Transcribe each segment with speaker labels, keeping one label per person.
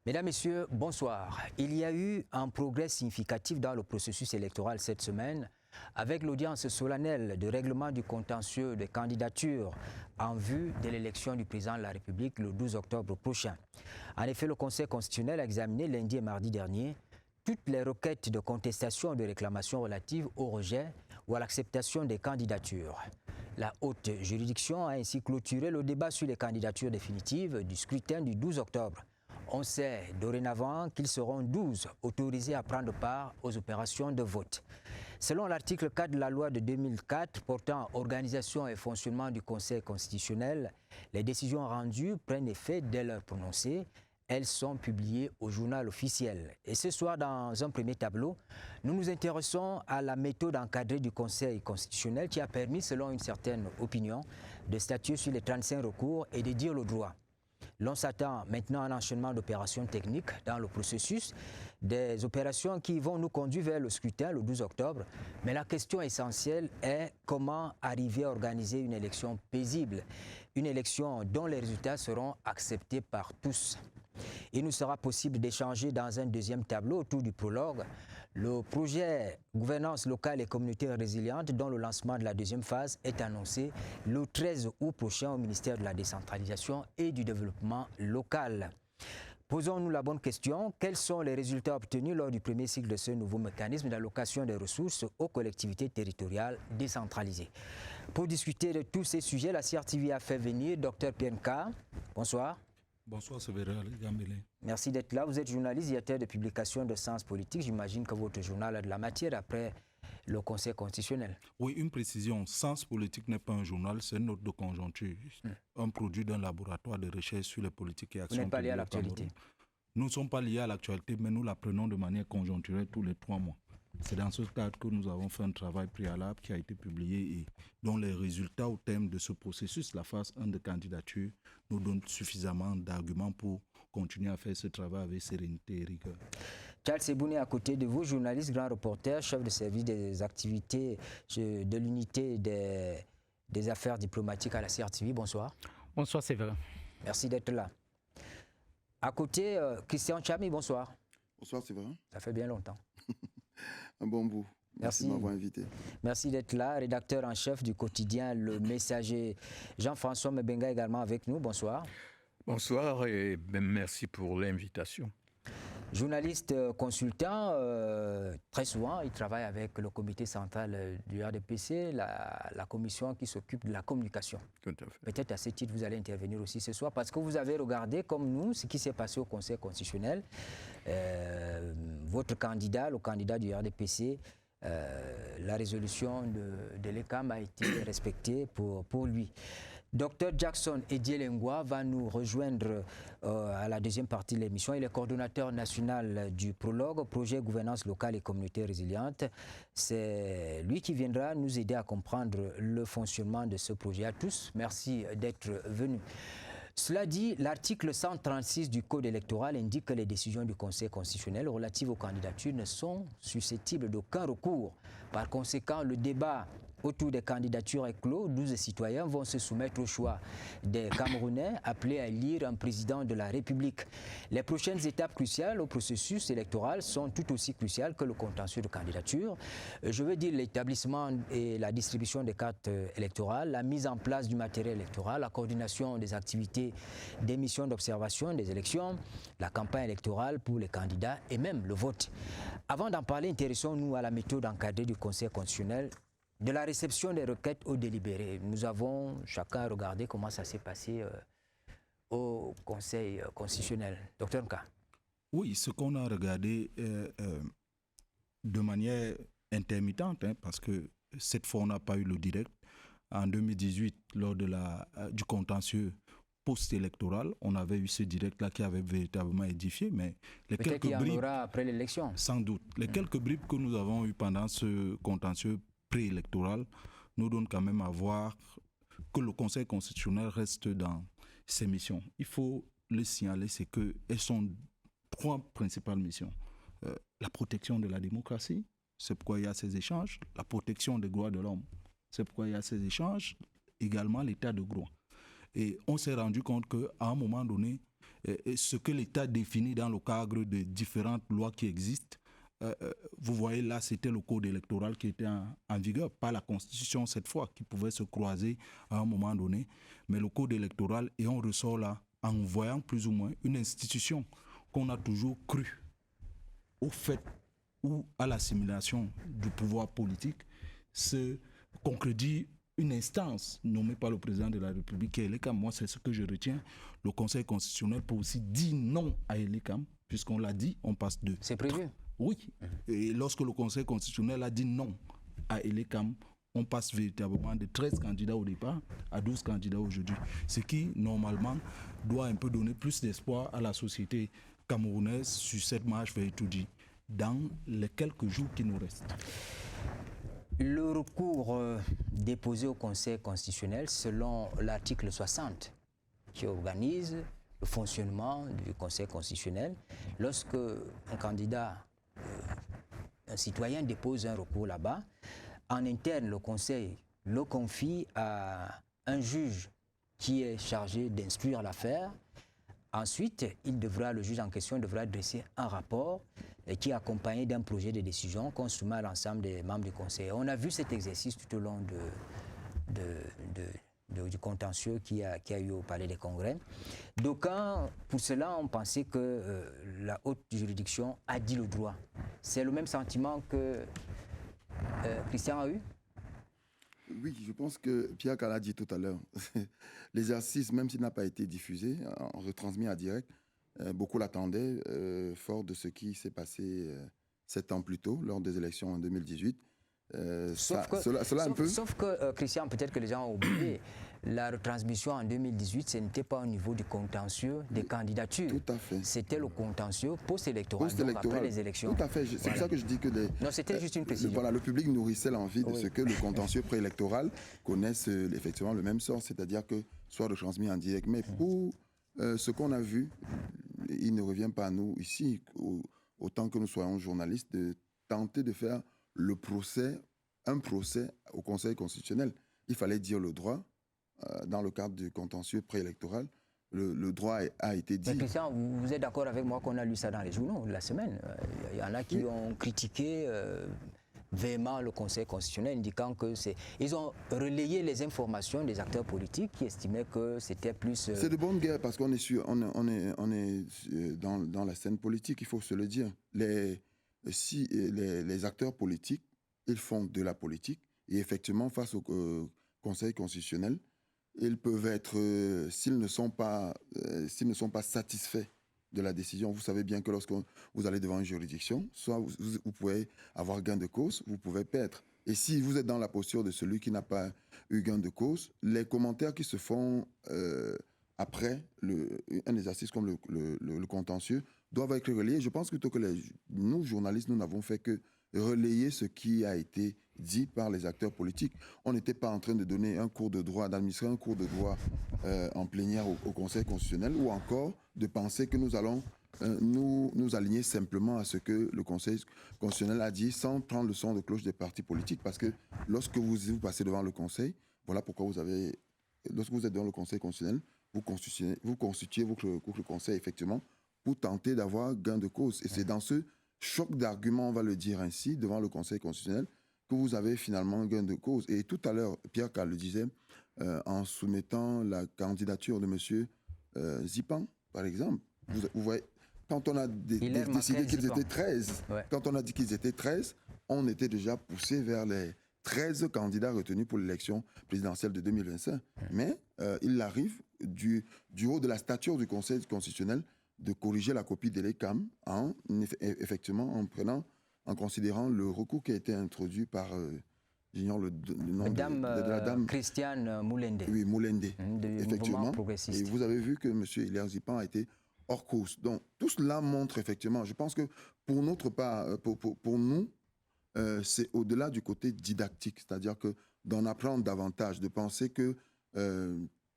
Speaker 1: Mesdames, Messieurs, bonsoir. Il y a eu un progrès significatif dans le processus électoral cette semaine avec l'audience solennelle de règlement du contentieux des candidatures en vue de l'élection du président de la République le 12 octobre prochain. En effet, le Conseil constitutionnel a examiné lundi et mardi dernier toutes les requêtes de contestation et de réclamation relatives au rejet ou à l'acceptation des candidatures. La haute juridiction a ainsi clôturé le débat sur les candidatures définitives du scrutin du 12 octobre. On sait dorénavant qu'ils seront 12 autorisés à prendre part aux opérations de vote. Selon l'article 4 de la loi de 2004 portant organisation et fonctionnement du Conseil constitutionnel, les décisions rendues prennent effet dès leur prononcé. Elles sont publiées au journal officiel. Et ce soir, dans un premier tableau, nous nous intéressons à la méthode encadrée du Conseil constitutionnel qui a permis, selon une certaine opinion, de statuer sur les 35 recours et de dire le droit. L'on s'attend maintenant à un enchaînement d'opérations techniques dans le processus, des opérations qui vont nous conduire vers le scrutin le 12 octobre. Mais la question essentielle est comment arriver à organiser une élection paisible, une élection dont les résultats seront acceptés par tous. Il nous sera possible d'échanger dans un deuxième tableau autour du prologue le projet gouvernance locale et communautaire résiliente dont le lancement de la deuxième phase est annoncé le 13 août prochain au ministère de la décentralisation et du développement local. Posons-nous la bonne question, quels sont les résultats obtenus lors du premier cycle de ce nouveau mécanisme d'allocation des ressources aux collectivités territoriales décentralisées? Pour discuter de tous ces sujets, la CRTV a fait venir Dr Pierre Nka. Bonsoir.
Speaker 2: Bonsoir, Sévérin Gambélé.
Speaker 1: Merci d'être là. Vous êtes journaliste, directeur de publication de Sens Politique. J'imagine que votre journal a de la matière après le Conseil constitutionnel.
Speaker 2: Oui, une précision. Sens Politique n'est pas un journal, c'est une note de conjoncture. Un produit d'un laboratoire de recherche sur les politiques et actions.
Speaker 1: Vous n'êtes pas lié à l'actualité?
Speaker 2: Nous ne sommes pas liés à l'actualité, mais nous la prenons de manière conjoncturelle tous les 3 mois. C'est dans ce cadre que nous avons fait un travail préalable qui a été publié et dont les résultats au terme de ce processus, la phase 1 de candidature, nous donnent suffisamment d'arguments pour continuer à faire ce travail avec sérénité et rigueur.
Speaker 1: Charles Sebouné, à côté de vous, journaliste, grand reporter, chef de service des activités de l'unité des affaires diplomatiques à la CRTV. Bonsoir.
Speaker 3: Bonsoir, Séverin.
Speaker 1: Merci d'être là. À côté, Christian Chami, bonsoir.
Speaker 4: Bonsoir, Séverin.
Speaker 1: Ça fait bien longtemps.
Speaker 4: Un bon bout. Merci de m'avoir invité.
Speaker 1: Merci d'être là, rédacteur en chef du quotidien Le Messager. Jean-François Mebenga également avec nous, bonsoir.
Speaker 5: Bonsoir et merci pour l'invitation.
Speaker 1: Journaliste consultant, très souvent, il travaille avec le comité central du RDPC, la commission qui s'occupe de la communication.
Speaker 5: Tout à fait.
Speaker 1: Peut-être à ce titre, vous allez intervenir aussi ce soir, parce que vous avez regardé, comme nous, ce qui s'est passé au Conseil constitutionnel. Votre candidat, le candidat du RDPC, la résolution de l'ECAM a été respectée pour lui. Dr Jackson Edielengwa va nous rejoindre à la deuxième partie de l'émission. Il est coordonnateur national du Prologue, projet gouvernance locale et communauté résiliente. C'est lui qui viendra nous aider à comprendre le fonctionnement de ce projet. À tous, merci d'être venus. Cela dit, l'article 136 du Code électoral indique que les décisions du Conseil constitutionnel relatives aux candidatures ne sont susceptibles d'aucun recours. Par conséquent, le débat autour des candidatures est clos. 12 citoyens vont se soumettre au choix des Camerounais appelés à élire un président de la République. Les prochaines étapes cruciales au processus électoral sont tout aussi cruciales que le contentieux de candidature. Je veux dire l'établissement et la distribution des cartes électorales, la mise en place du matériel électoral, la coordination des activités des missions d'observation des élections, la campagne électorale pour les candidats et même le vote. Avant d'en parler, intéressons-nous à la méthode encadrée du Conseil constitutionnel de la réception des requêtes au délibéré. Nous avons chacun regardé comment ça s'est passé au Conseil constitutionnel. Docteur Nka.
Speaker 2: Oui, ce qu'on a regardé de manière intermittente, parce que cette fois on n'a pas eu le direct. En 2018, lors de du contentieux post-électoral, on avait eu ce direct-là qui avait véritablement édifié, mais les
Speaker 1: peut-être qu'il y en aura après l'élection.
Speaker 2: Sans doute. Les quelques bribes que nous avons eues pendant ce contentieux préélectoral nous donnent quand même à voir que le Conseil constitutionnel reste dans ses missions. Il faut le signaler, c'est qu'elles sont 3 principales missions. La protection de la démocratie, c'est pourquoi il y a ces échanges. La protection des droits de l'homme, c'est pourquoi il y a ces échanges. Également l'état de droit. Et on s'est rendu compte qu'à un moment donné, ce que l'État définit dans le cadre de différentes lois qui existent. Vous voyez là, c'était le code électoral qui était en vigueur, pas la Constitution cette fois, qui pouvait se croiser à un moment donné, mais le code électoral, et on ressort là en voyant plus ou moins une institution qu'on a toujours cru au fait ou à l'assimilation du pouvoir politique se concrétise une instance nommée par le président de la République qui est Elekam. Moi, c'est ce que je retiens. Le Conseil constitutionnel peut aussi dire non à Elekam, puisqu'on l'a dit, on passe de...
Speaker 1: C'est prévu.
Speaker 2: Oui. Et lorsque le Conseil constitutionnel a dit non à Elekam, on passe véritablement de 13 candidats au départ à 12 candidats aujourd'hui. Ce qui, normalement, doit un peu donner plus d'espoir à la société camerounaise sur cette marche vers Itoudi dans les quelques jours qui nous restent.
Speaker 1: Le recours déposé au Conseil constitutionnel selon l'article 60 qui organise le fonctionnement du Conseil constitutionnel, lorsque un candidat, un citoyen dépose un recours là-bas, en interne, le Conseil le confie à un juge qui est chargé d'instruire l'affaire. Ensuite, le juge en question devra dresser un rapport qui est accompagné d'un projet de décision qu'on soumet à l'ensemble des membres du Conseil. On a vu cet exercice tout au long du contentieux qui a eu au Palais des Congrès. D'aucuns, pour cela, ont pensé que la haute juridiction a dit le droit. C'est le même sentiment que Christian a eu?
Speaker 4: Oui, je pense que Pierre Kal a dit tout à l'heure, l'exercice, même s'il n'a pas été diffusé, retransmis à direct, beaucoup l'attendaient, fort de ce qui s'est passé 7 ans plus tôt, lors des élections en 2018. Sauf
Speaker 1: que, Christian, peut-être que les gens ont oublié, la retransmission en 2018, ce n'était pas au niveau du contentieux des candidatures.
Speaker 4: Tout à fait.
Speaker 1: C'était le contentieux post-électoral, donc après les élections.
Speaker 4: Tout à fait. C'est pour ça que je dis que...
Speaker 1: Non, c'était juste une précision.
Speaker 4: Le public nourrissait l'envie de ce que le contentieux préélectoral connaisse effectivement le même sort, c'est-à-dire que soit retransmis en direct. Mais pour ce qu'on a vu, il ne revient pas à nous ici, autant que nous soyons journalistes, de tenter de faire un procès au Conseil constitutionnel. Il fallait dire le droit dans le cadre du contentieux préélectoral. Le droit a été dit.
Speaker 1: Mais Christian, vous êtes d'accord avec moi qu'on a lu ça dans les journaux de la semaine? Il y en a qui ont critiqué véhément le Conseil constitutionnel, indiquant que ils ont relayé les informations des acteurs politiques qui estimaient que c'était plus...
Speaker 4: C'est de bonne guerre parce qu'on est dans la scène politique, il faut se le dire. Les acteurs politiques, ils font de la politique et effectivement, face au Conseil constitutionnel, ils peuvent être, s'ils ne sont pas satisfaits de la décision, vous savez bien que lorsque vous allez devant une juridiction, soit vous pouvez avoir gain de cause, vous pouvez perdre. Et si vous êtes dans la posture de celui qui n'a pas eu gain de cause, les commentaires qui se font après un exercice comme le contentieux doivent être relayés. Je pense plutôt que nous, journalistes, nous n'avons fait que relayer ce qui a été dit par les acteurs politiques. On n'était pas en train de donner un cours de droit, d'administrer un cours de droit en plénière au Conseil constitutionnel, ou encore de penser que nous allons nous aligner simplement à ce que le Conseil constitutionnel a dit sans prendre le son de cloche des partis politiques. Parce que lorsque vous passez devant le Conseil, voilà pourquoi lorsque vous êtes devant le Conseil constitutionnel, vous constituez votre Conseil effectivement pour tenter d'avoir gain de cause. Et c'est dans ce choc d'arguments, on va le dire ainsi, devant le Conseil constitutionnel, que vous avez finalement gain de cause. Et tout à l'heure, Pierre Kal le disait, en soumettant la candidature de M. Zipan, par exemple, vous voyez, quand on a décidé qu'ils étaient 13, quand on a dit qu'ils étaient 13, on était déjà poussé vers les 13 candidats retenus pour l'élection présidentielle de 2025. Mais il arrive, du haut de la stature du Conseil constitutionnel, de corriger la copie de l'ECAM effectivement en considérant le recours qui a été introduit par, j'ignore le nom de la dame.
Speaker 1: Christiane Moulende.
Speaker 4: Oui, Moulende, effectivement. Et vous avez vu que M. Hilaire Zipan a été hors cause. Donc, tout cela montre effectivement, je pense que pour notre part, pour nous, c'est au-delà du côté didactique, c'est-à-dire que d'en apprendre davantage, de penser que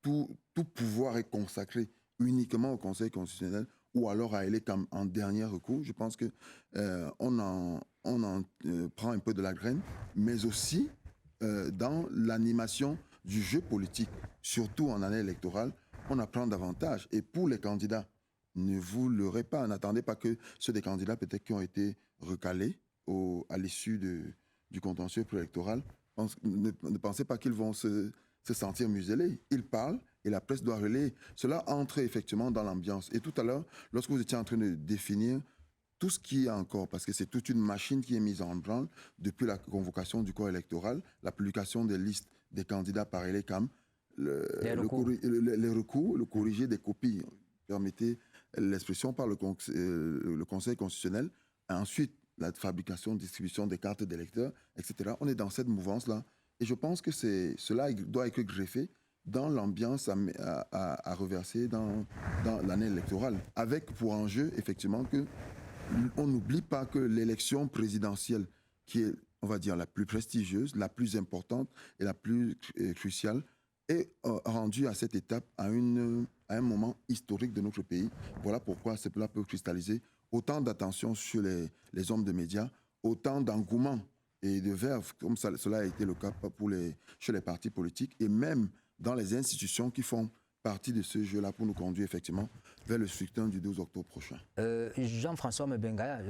Speaker 4: tout pouvoir est consacré uniquement au Conseil constitutionnel ou alors à l'État en dernier recours. Je pense que on en prend un peu de la graine, mais aussi dans l'animation du jeu politique, surtout en année électorale, on apprend davantage. Et pour les candidats ne vous leurrez pas. N'attendez pas que ceux des candidats peut-être qui ont été recalés à l'issue du contentieux préélectoral, ne pensez pas qu'ils vont se sentir muselés. Ils parlent et la presse doit relayer. Cela entre effectivement dans l'ambiance. Et tout à l'heure, lorsque vous étiez en train de définir tout ce qui est encore, parce que c'est toute une machine qui est mise en branle depuis la convocation du corps électoral, la publication des listes des candidats par ELECAM, les recours, le corriger des copies, permettez l'expression par le Conseil constitutionnel, et ensuite la fabrication, distribution des cartes d'électeurs, etc. On est dans cette mouvance-là. Et je pense que cela doit être greffé dans l'ambiance à reverser dans l'année électorale, avec pour enjeu, effectivement, qu'on n'oublie pas que l'élection présidentielle, qui est, on va dire, la plus prestigieuse, la plus importante et la plus cruciale, est rendue à cette étape à un moment historique de notre pays. Voilà pourquoi cela peut cristalliser autant d'attention sur les hommes de médias, autant d'engouement et de verve, comme cela a été le cas chez les partis politiques, et même dans les institutions qui font partie de ce jeu-là pour nous conduire effectivement vers le scrutin du 12 octobre prochain.
Speaker 1: Jean-François Mbenga,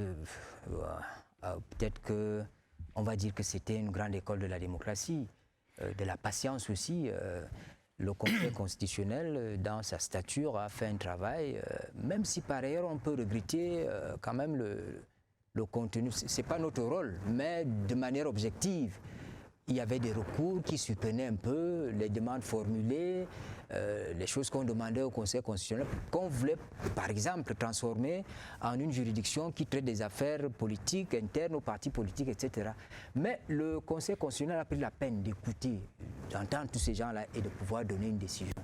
Speaker 1: peut-être qu'on va dire que c'était une grande école de la démocratie, de la patience aussi. Le Conseil constitutionnel, dans sa stature, a fait un travail, même si par ailleurs on peut regretter quand même le contenu. Ce n'est pas notre rôle, mais de manière objective. Il y avait des recours qui soutenaient un peu les demandes formulées, les choses qu'on demandait au Conseil constitutionnel, qu'on voulait, par exemple, transformer en une juridiction qui traite des affaires politiques internes aux partis politiques, etc. Mais le Conseil constitutionnel a pris la peine d'écouter, d'entendre tous ces gens-là et de pouvoir donner une décision.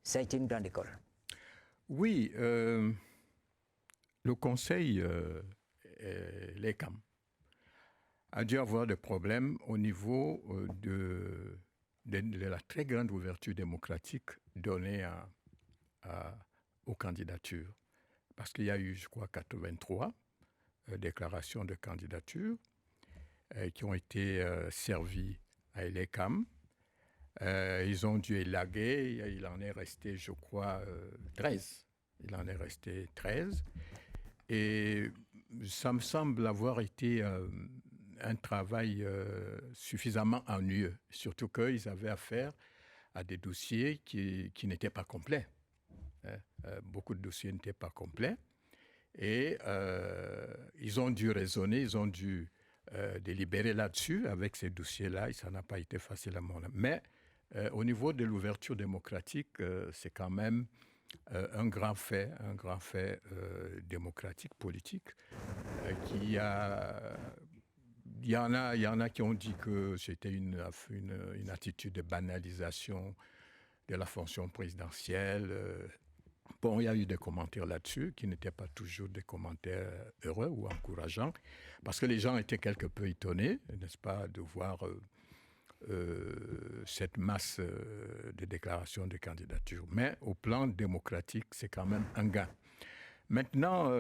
Speaker 1: Ça a été une grande école.
Speaker 5: Oui, le Conseil, l'ECAM, a dû avoir des problèmes au niveau de la très grande ouverture démocratique donnée aux candidatures. Parce qu'il y a eu, je crois, 83 déclarations de candidature qui ont été servies à l'ECAM. Ils ont dû élaguer, il en est resté, je crois, 13. Il en est resté 13. Et ça me semble avoir été un travail suffisamment ennuyeux, surtout qu'ils avaient affaire à des dossiers qui n'étaient pas complets. Beaucoup de dossiers n'étaient pas complets. Et ils ont dû raisonner, ils ont dû délibérer là-dessus avec ces dossiers-là, et ça n'a pas été facile à mon avis. Mais au niveau de l'ouverture démocratique, c'est quand même un grand fait démocratique, politique, qui a... Il y en a qui ont dit que c'était une attitude de banalisation de la fonction présidentielle. Bon, il y a eu des commentaires là-dessus qui n'étaient pas toujours des commentaires heureux ou encourageants, parce que les gens étaient quelque peu étonnés, n'est-ce pas, de voir cette masse de déclarations de candidature. Mais au plan démocratique, c'est quand même un gain. Maintenant,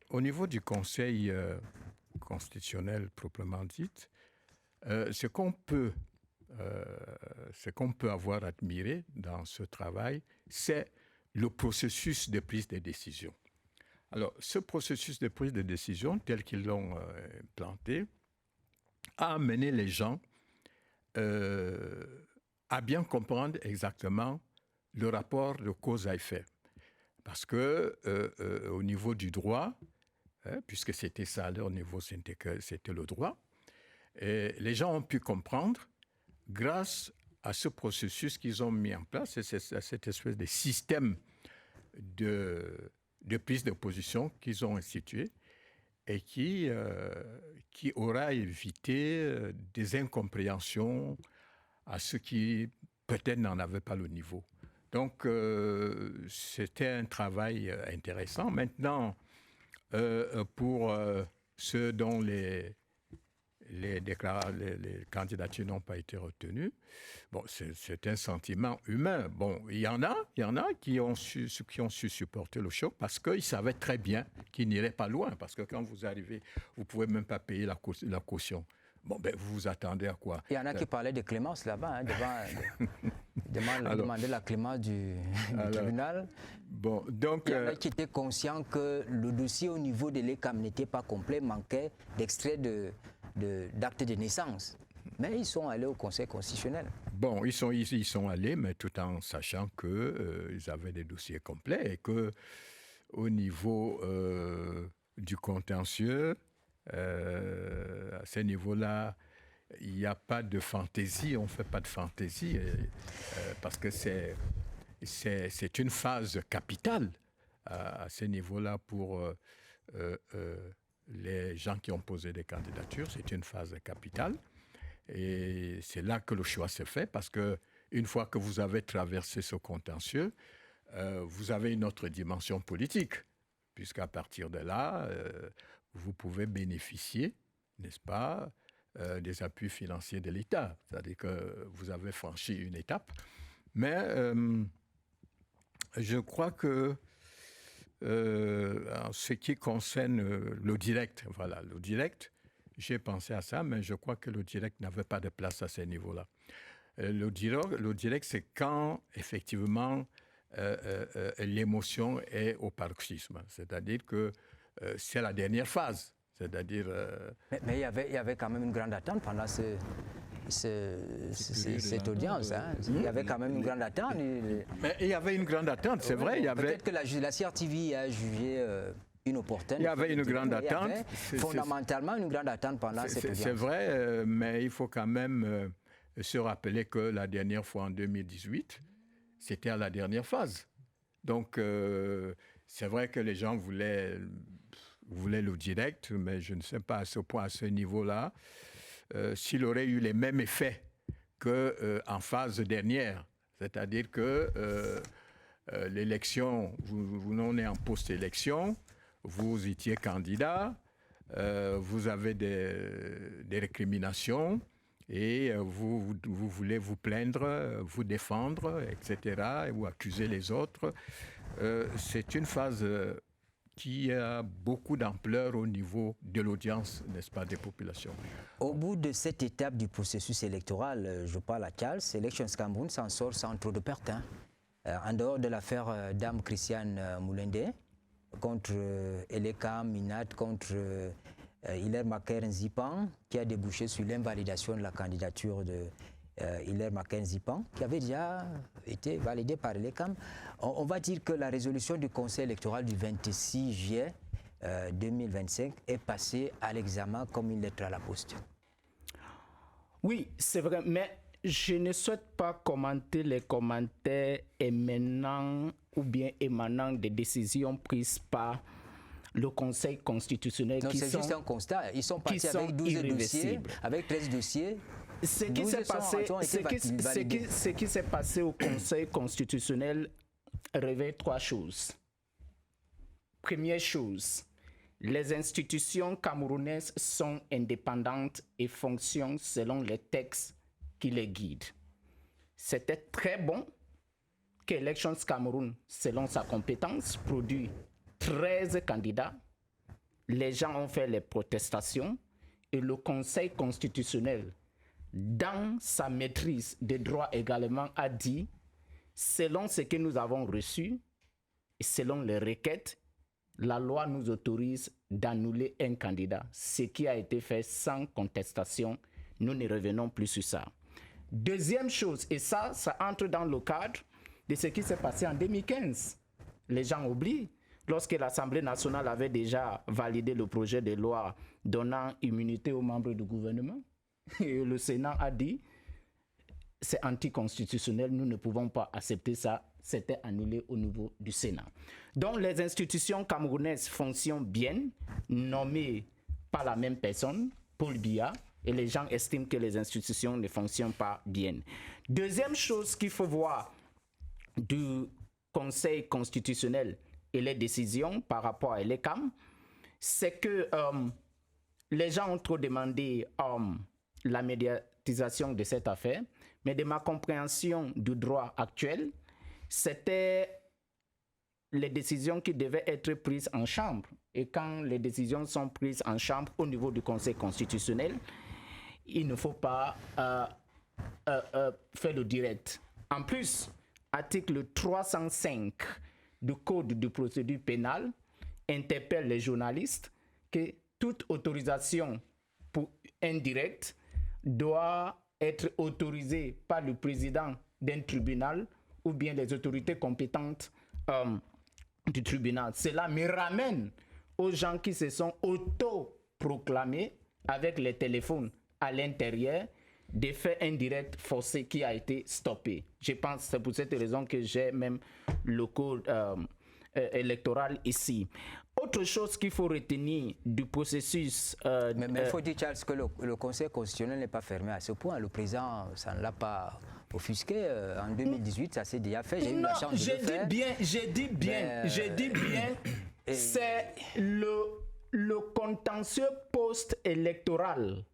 Speaker 5: au niveau du Conseil constitutionnel proprement dit, ce qu'on peut avoir admiré dans ce travail, c'est le processus de prise de décision. Alors, ce processus de prise de décision, tel qu'ils l'ont implanté, a amené les gens à bien comprendre exactement le rapport de cause à effet. Parce que au niveau du droit, puisque c'était ça à leur niveau, c'était le droit, et les gens ont pu comprendre, grâce à ce processus qu'ils ont mis en place, à cette espèce de système de prise de position qu'ils ont institué, et qui aura évité des incompréhensions à ceux qui peut-être n'en avaient pas le niveau. Donc, c'était un travail intéressant. Maintenant, pour ceux dont les candidatures n'ont pas été retenues, bon, c'est un sentiment humain. Bon, il y en a qui ont su supporter le choc parce qu'ils savaient très bien qu'ils n'iraient pas loin. Parce que quand vous arrivez, vous ne pouvez même pas payer la caution. Bon, ben, vous vous attendez à quoi?
Speaker 1: Il y en a qui parlaient de clémence là-bas, devant... Demander la clémence du tribunal.
Speaker 5: Bon, donc,
Speaker 1: il y en a qui étaient conscients que le dossier au niveau de l'ECAM n'était pas complet, manquait d'extraits d'actes de naissance. Mais ils sont allés au Conseil constitutionnel.
Speaker 5: Bon, ils sont allés, mais tout en sachant qu'ils avaient des dossiers complets et qu'au niveau du contentieux, à ce niveau-là, il n'y a pas de fantaisie, on ne fait pas de fantaisie, parce que c'est une phase capitale à ce niveau-là pour les gens qui ont posé des candidatures. C'est une phase capitale. Et c'est là que le choix se fait, parce qu'une fois que vous avez traversé ce contentieux, vous avez une autre dimension politique, puisqu'à partir de là, vous pouvez bénéficier, n'est-ce pas, des appuis financiers de l'État. C'est-à-dire que vous avez franchi une étape. Mais je crois que en ce qui concerne le direct, j'ai pensé à ça, mais je crois que le direct n'avait pas de place à ce niveau-là. Le direct, c'est quand, effectivement, l'émotion est au paroxysme. C'est-à-dire que c'est la dernière phase. C'est-à-dire...
Speaker 1: Mais il y avait quand même une grande attente pendant cette audience. Hein. Il y avait quand même une grande attente.
Speaker 5: Mais il y avait une grande attente, c'est vrai.
Speaker 1: Peut-être que la CRTV a jugé... inopportune.
Speaker 5: Il y avait une grande attente.
Speaker 1: Il y avait fondamentalement une grande attente pendant cette audience.
Speaker 5: C'est vrai, mais il faut quand même se rappeler que la dernière fois, en 2018, c'était à la dernière phase. Donc, c'est vrai que les gens voulaient le direct, mais je ne sais pas à ce point, à ce niveau-là, s'il aurait eu les mêmes effets qu'en phase dernière. C'est-à-dire que l'élection, vous n'en êtes en post-élection, vous étiez candidat, vous avez des récriminations et vous voulez vous plaindre, vous défendre, etc., ou accuser les autres. C'est une phase qui a beaucoup d'ampleur au niveau de l'audience, n'est-ce pas, des populations.
Speaker 1: Au bout de cette étape du processus électoral, je parle à Charles, Elections Cameroun s'en sort sans trop de pertes. Hein. En dehors de l'affaire Dame Christiane Moulende, contre Eleka Minat, contre Hilaire Maker Nzipan, qui a débouché sur l'invalidation de la candidature de Hilaire Maker Nzipan, qui avait déjà été validée par l'ECAM. On va dire que la résolution du Conseil électoral du 26 juillet 2025 est passée à l'examen comme une lettre à la poste.
Speaker 3: Oui, c'est vrai, mais je ne souhaite pas commenter les commentaires émanant ou bien émanant des décisions prises par le Conseil constitutionnel.
Speaker 1: Non, c'est juste un constat. Ils sont partis avec 12 dossiers, avec 13 dossiers.
Speaker 3: Ce qui s'est passé au Conseil constitutionnel révèle trois choses. Première chose, les institutions camerounaises sont indépendantes et fonctionnent selon les textes qui les guident. C'était très bon qu'Elections Cameroun, selon sa compétence, produit 13 candidats. Les gens ont fait les protestations et le Conseil constitutionnel, dans sa maîtrise des droits également, a dit, selon ce que nous avons reçu et selon les requêtes, la loi nous autorise d'annuler un candidat, ce qui a été fait sans contestation. Nous ne revenons plus sur ça. Deuxième chose, et ça entre dans le cadre de ce qui s'est passé en 2015. Les gens oublient, lorsque l'Assemblée nationale avait déjà validé le projet de loi donnant immunité aux membres du gouvernement, et le Sénat a dit, c'est anticonstitutionnel, nous ne pouvons pas accepter ça, c'était annulé au niveau du Sénat. Donc les institutions camerounaises fonctionnent bien, nommées par la même personne, Paul Biya, et les gens estiment que les institutions ne fonctionnent pas bien. Deuxième chose qu'il faut voir du Conseil constitutionnel et les décisions par rapport à l'ECAM, c'est que les gens ont trop demandé la médiatisation de cette affaire, mais de ma compréhension du droit actuel, c'était les décisions qui devaient être prises en chambre. Et quand les décisions sont prises en chambre au niveau du Conseil constitutionnel, il ne faut pas faire le direct. En plus, article 305 du Code de procédure pénale interpelle les journalistes que toute autorisation pour indirecte doit être autorisée par le président d'un tribunal ou bien les autorités compétentes du tribunal. Cela me ramène aux gens qui se sont autoproclamés avec les téléphones à l'intérieur des faits indirects forcés qui a été stoppé. Je pense que c'est pour cette raison que j'ai même le code électoral ici. Autre chose qu'il faut retenir du processus...
Speaker 1: mais il faut dire, Charles, que le Conseil constitutionnel n'est pas fermé à ce point. Le président, ça ne l'a pas offusqué. En 2018, ça s'est déjà fait. J'ai eu la chance de le faire.
Speaker 3: J'ai dit bien, c'est le contentieux post-électoral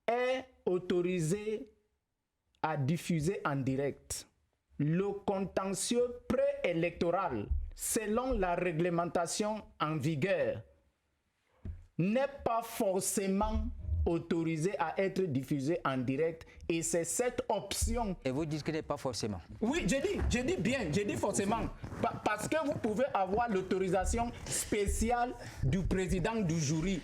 Speaker 3: est autorisé à diffuser en direct. Le contentieux préélectoral, selon la réglementation en vigueur, n'est pas forcément autorisé à être diffusé en direct, et c'est cette option.
Speaker 1: Et vous dites que n'est pas forcément.
Speaker 3: Oui, j'ai dit forcément, parce que vous pouvez avoir l'autorisation spéciale du président du jury.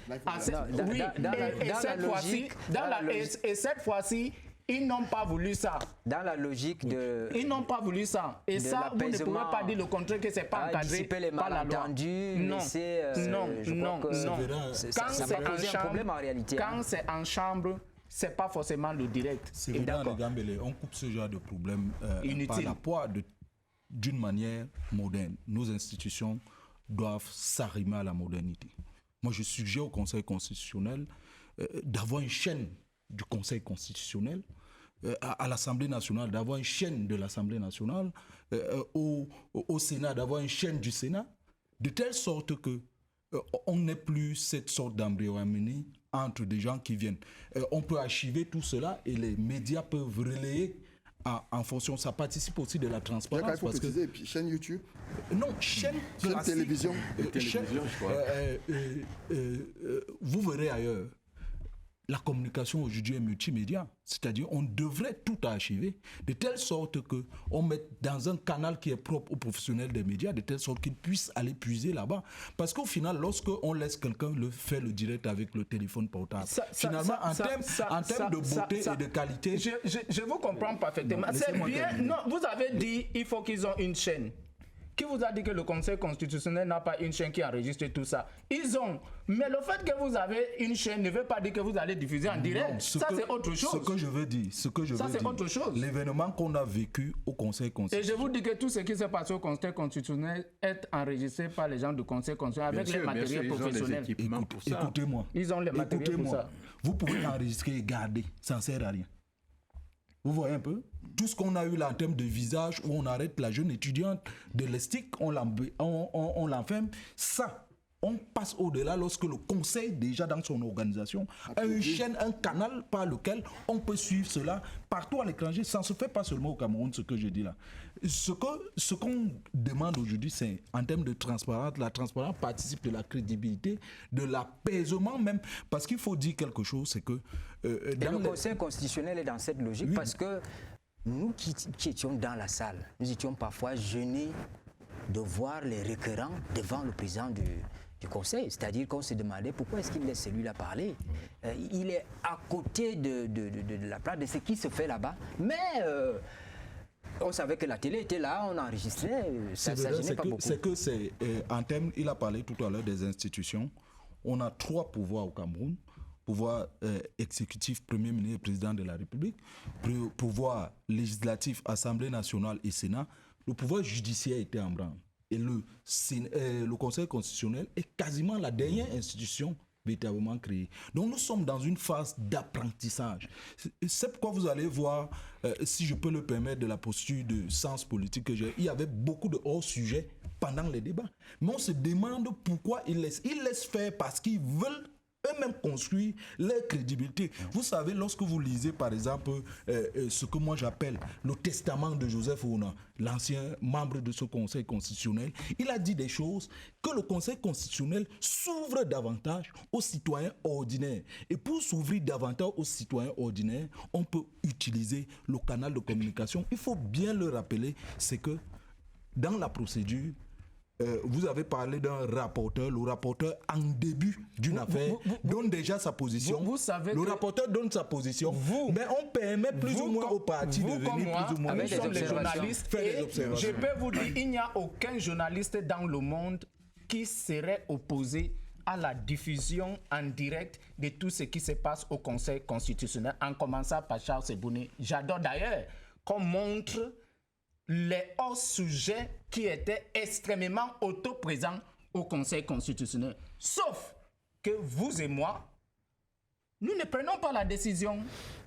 Speaker 3: Et cette fois-ci, ils n'ont pas voulu ça.
Speaker 1: Dans la logique de...
Speaker 3: Ils n'ont pas voulu ça. Et ça, vous ne pouvez pas dire le contraire, que ce n'est pas encadré par la loi.
Speaker 1: Non. Ça peut poser un problème en réalité.
Speaker 3: Quand c'est en chambre, ce n'est pas forcément le direct.
Speaker 2: C'est vrai, les Gambélé, on coupe ce genre de problème par la poire d'une manière moderne. Nos institutions doivent s'arrimer à la modernité. Moi, je suggère au Conseil constitutionnel d'avoir une chaîne du Conseil constitutionnel, à l'Assemblée nationale, d'avoir une chaîne de l'Assemblée nationale, au Sénat, d'avoir une chaîne du Sénat, de telle sorte que on n'ait plus cette sorte d'embryomanie entre des gens qui viennent. On peut archiver tout cela et les médias peuvent relayer en fonction. Ça participe aussi de la transparence.
Speaker 4: Il faut préciser, et puis chaîne YouTube.
Speaker 2: Non, chaîne
Speaker 4: télévision.
Speaker 2: Vous verrez ailleurs. La communication aujourd'hui est multimédia, c'est-à-dire on devrait tout archiver de telle sorte qu'on mette dans un canal qui est propre aux professionnels des médias, de telle sorte qu'ils puissent aller puiser là-bas. Parce qu'au final, lorsqu'on laisse quelqu'un faire le direct avec le téléphone portable, en termes de beauté et de qualité...
Speaker 3: Je vous comprends parfaitement. C'est bien. Non, vous avez dit qu'il faut qu'ils aient une chaîne. Qui vous a dit que le Conseil constitutionnel n'a pas une chaîne qui enregistre tout ça? Ils ont. Mais le fait que vous avez une chaîne ne veut pas dire que vous allez diffuser en direct. Ça, c'est autre chose.
Speaker 2: Ce que je veux dire,
Speaker 3: c'est autre chose.
Speaker 2: L'événement qu'on a vécu au Conseil constitutionnel.
Speaker 3: Et je vous dis que tout ce qui s'est passé au Conseil constitutionnel est enregistré par les gens du Conseil constitutionnel avec les matériels professionnels.
Speaker 2: Écoutez-moi.
Speaker 3: Ils ont les matériels pour ça.
Speaker 2: Vous pouvez enregistrer et garder, ça ne sert à rien. Vous voyez un peu? Tout ce qu'on a eu là en termes de visage, où on arrête la jeune étudiante de l'ESTIC, on l'enferme, ça, on passe au-delà lorsque le conseil, déjà dans son organisation, a une chaîne, un canal par lequel on peut suivre cela partout à l'étranger. Ça ne se fait pas seulement au Cameroun, ce que je dis là. Ce qu'on demande aujourd'hui, c'est en termes de transparence, la transparence participe de la crédibilité, de l'apaisement même, parce qu'il faut dire quelque chose, c'est que...
Speaker 1: le Conseil constitutionnel est dans cette logique, oui, parce que nous qui étions dans la salle, nous étions parfois gênés de voir les requérants devant le président du Conseil. C'est-à-dire qu'on se demandait pourquoi est-ce qu'il laisse celui-là parler. Il est à côté de la place de ce qui se fait là-bas. Mais on savait que la télé était là, on enregistrait. Ça ne gênait pas beaucoup.
Speaker 2: C'est que c'est, en termes, il a parlé tout à l'heure des institutions. On a 3 pouvoirs au Cameroun. Pouvoir exécutif, Premier ministre, Président de la République, pouvoir législatif, Assemblée nationale et Sénat. Le pouvoir judiciaire était en branle. Et le Conseil constitutionnel est quasiment la dernière institution véritablement créée. Donc nous sommes dans une phase d'apprentissage. C'est pourquoi vous allez voir, si je peux le permettre, de la posture de sens politique que j'ai, il y avait beaucoup de hors-sujets pendant les débats. Mais on se demande pourquoi ils laissent faire, parce qu'ils veulent même construire leur crédibilité. Vous savez, lorsque vous lisez par exemple ce que moi j'appelle le testament de Joseph Ouna, l'ancien membre de ce Conseil constitutionnel, il a dit des choses que le Conseil constitutionnel s'ouvre davantage aux citoyens ordinaires. Et pour s'ouvrir davantage aux citoyens ordinaires, on peut utiliser le canal de communication. Il faut bien le rappeler, c'est que dans la procédure, vous avez parlé d'un rapporteur. Le rapporteur, en début d'une affaire, donne déjà sa position.
Speaker 3: Vous savez
Speaker 2: le rapporteur donne sa position, mais on permet plus ou moins aux partis de venir plus ou moins
Speaker 3: nous sommes les journalistes.
Speaker 2: faire des observations.
Speaker 3: Je peux vous dire, il n'y a aucun journaliste dans le monde qui serait opposé à la diffusion en direct de tout ce qui se passe au Conseil constitutionnel, en commençant par Charles Ebouné. J'adore d'ailleurs qu'on montre les hors-sujets qui étaient extrêmement autoprésents au Conseil constitutionnel. Sauf que vous et moi, nous ne prenons pas la décision.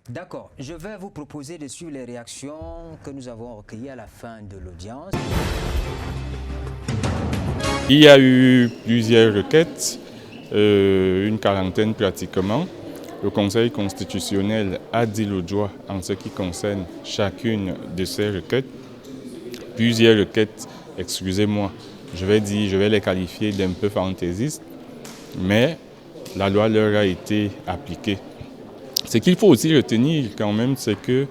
Speaker 1: D'accord, je vais vous proposer de suivre les réactions que nous avons recueillies à la fin de l'audience.
Speaker 6: Il y a eu plusieurs requêtes, une quarantaine pratiquement. Le Conseil constitutionnel a dit le droit en ce qui concerne chacune de ces requêtes. Plusieurs requêtes, excusez-moi, je vais les qualifier d'un peu fantaisistes, mais la loi leur a été appliquée. Ce qu'il faut aussi retenir quand même, c'est que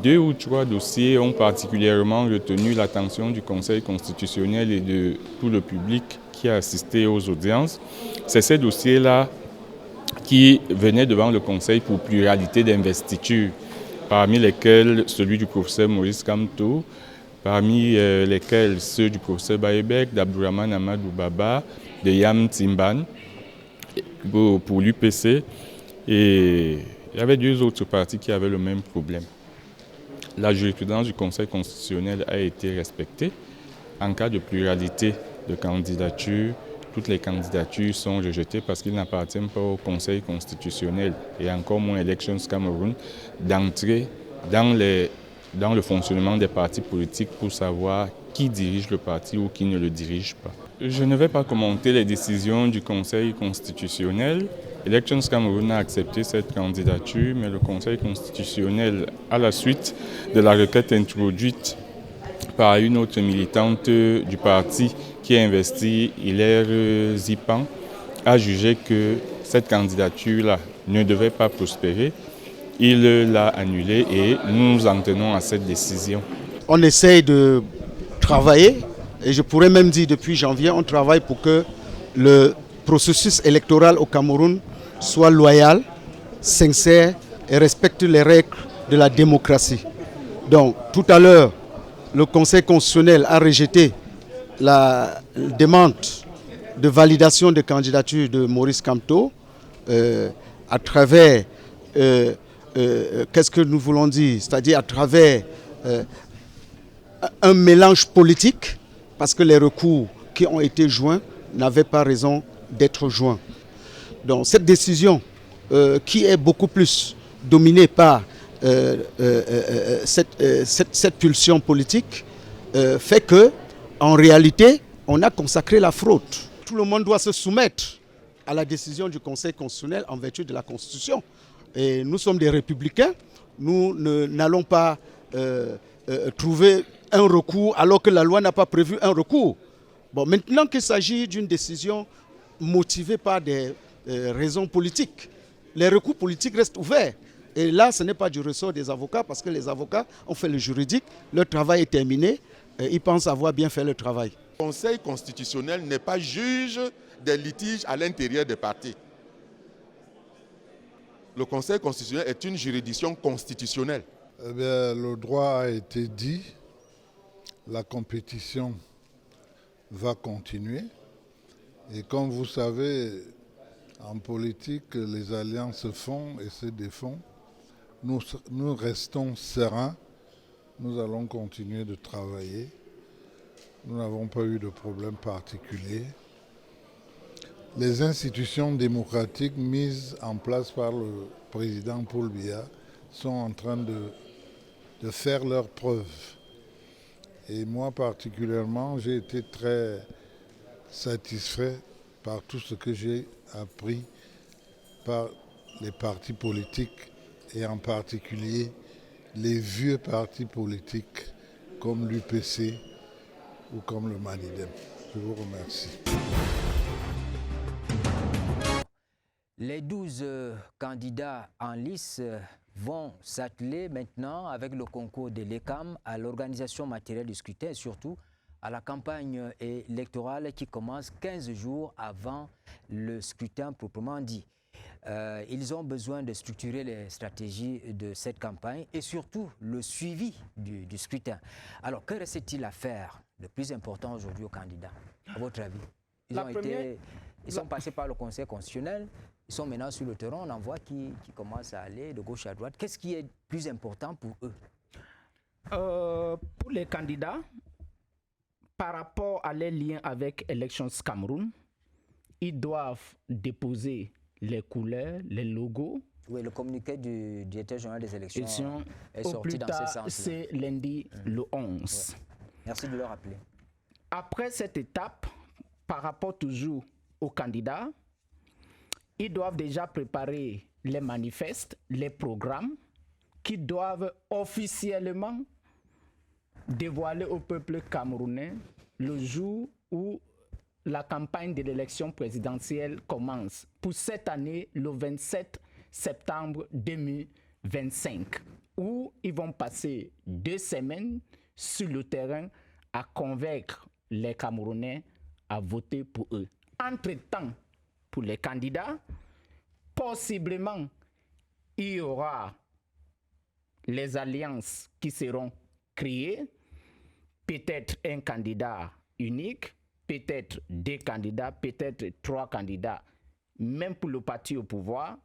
Speaker 6: 2 ou 3 dossiers ont particulièrement retenu l'attention du Conseil constitutionnel et de tout le public qui a assisté aux audiences. C'est ces dossiers-là qui venaient devant le Conseil pour pluralité d'investiture, parmi lesquels celui du professeur Maurice Kamto, parmi lesquels ceux du professeur Baebek, d'Abdourahmane Amadou Baba, de Yam Timban pour l'UPC. Et il y avait 2 autres partis qui avaient le même problème. La jurisprudence du Conseil constitutionnel a été respectée. En cas de pluralité de candidatures, toutes les candidatures sont rejetées parce qu'ils n'appartiennent pas au Conseil constitutionnel et encore moins Elections Cameroun d'entrer dans le fonctionnement des partis politiques pour savoir qui dirige le parti ou qui ne le dirige pas. Je ne vais pas commenter les décisions du Conseil constitutionnel. Elections Cameroun a accepté cette candidature, mais le Conseil constitutionnel, à la suite de la requête introduite par une autre militante du parti qui a investi Hilaire Zipan, a jugé que cette candidature-là ne devait pas prospérer. Il l'a annulée et nous nous en tenons à cette décision.
Speaker 7: On essaye de travailler, et je pourrais même dire depuis janvier, on travaille pour que le processus électoral au Cameroun soit loyal, sincère et respecte les règles de la démocratie. Donc tout à l'heure, le Conseil constitutionnel a rejeté la demande de validation de candidature de Maurice Kamto à travers, qu'est-ce que nous voulons dire, c'est-à-dire à travers un mélange politique, parce que les recours qui ont été joints n'avaient pas raison d'être joints. Donc cette décision qui est beaucoup plus dominée par cette pulsion politique fait que, en réalité, on a consacré la fraude. Tout le monde doit se soumettre à la décision du Conseil constitutionnel en vertu de la Constitution. Et nous sommes des républicains, nous n'allons pas trouver un recours alors que la loi n'a pas prévu un recours. Bon, maintenant qu'il s'agit d'une décision motivée par des raisons politiques, les recours politiques restent ouverts. Et là, ce n'est pas du ressort des avocats parce que les avocats ont fait le juridique, leur travail est terminé, et ils pensent avoir bien fait le travail.
Speaker 8: Le Conseil constitutionnel n'est pas juge des litiges à l'intérieur des partis. Le Conseil constitutionnel est une juridiction constitutionnelle.
Speaker 9: Eh bien, le droit a été dit, la compétition va continuer. Et comme vous savez, en politique, les alliances se font et se défont. Nous restons sereins, nous allons continuer de travailler. Nous n'avons pas eu de problème particulier. Les institutions démocratiques mises en place par le président Paul Biya sont en train de faire leurs preuves. Et moi particulièrement, j'ai été très satisfait par tout ce que j'ai appris par les partis politiques et en particulier les vieux partis politiques comme l'UPC ou comme le Manidem. Je vous remercie.
Speaker 1: Les 12 candidats en lice vont s'atteler maintenant avec le concours de l'ECAM à l'organisation matérielle du scrutin et surtout à la campagne électorale qui commence 15 jours avant le scrutin proprement dit. Ils ont besoin de structurer les stratégies de cette campagne et surtout le suivi du scrutin. Alors, que reste-t-il à faire de plus important aujourd'hui aux candidats, à votre avis? Ils sont passés par le Conseil constitutionnel, ils sont maintenant sur le terrain, on en voit qui commencent à aller de gauche à droite. Qu'est-ce qui est plus important pour eux?
Speaker 3: Pour les candidats, par rapport à leurs liens avec Elections Cameroun, ils doivent déposer les couleurs, les logos.
Speaker 1: Oui, le communiqué du directeur général des élections est
Speaker 3: au
Speaker 1: sorti
Speaker 3: plus
Speaker 1: dans
Speaker 3: tard,
Speaker 1: ce sens.
Speaker 3: c'est lundi le 11.
Speaker 1: Ouais. Merci de le rappeler.
Speaker 3: Après cette étape, par rapport toujours aux candidats, ils doivent déjà préparer les manifestes, les programmes qui doivent officiellement dévoiler au peuple camerounais le jour où la campagne de l'élection présidentielle commence. Pour cette année, le 27 septembre 2025, où ils vont passer 2 semaines sur le terrain à convaincre les Camerounais à voter pour eux. Entre-temps, pour les candidats, possiblement, il y aura les alliances qui seront créées, peut-être un candidat unique, peut-être 2 candidats, peut-être 3 candidats. Même pour le parti au pouvoir,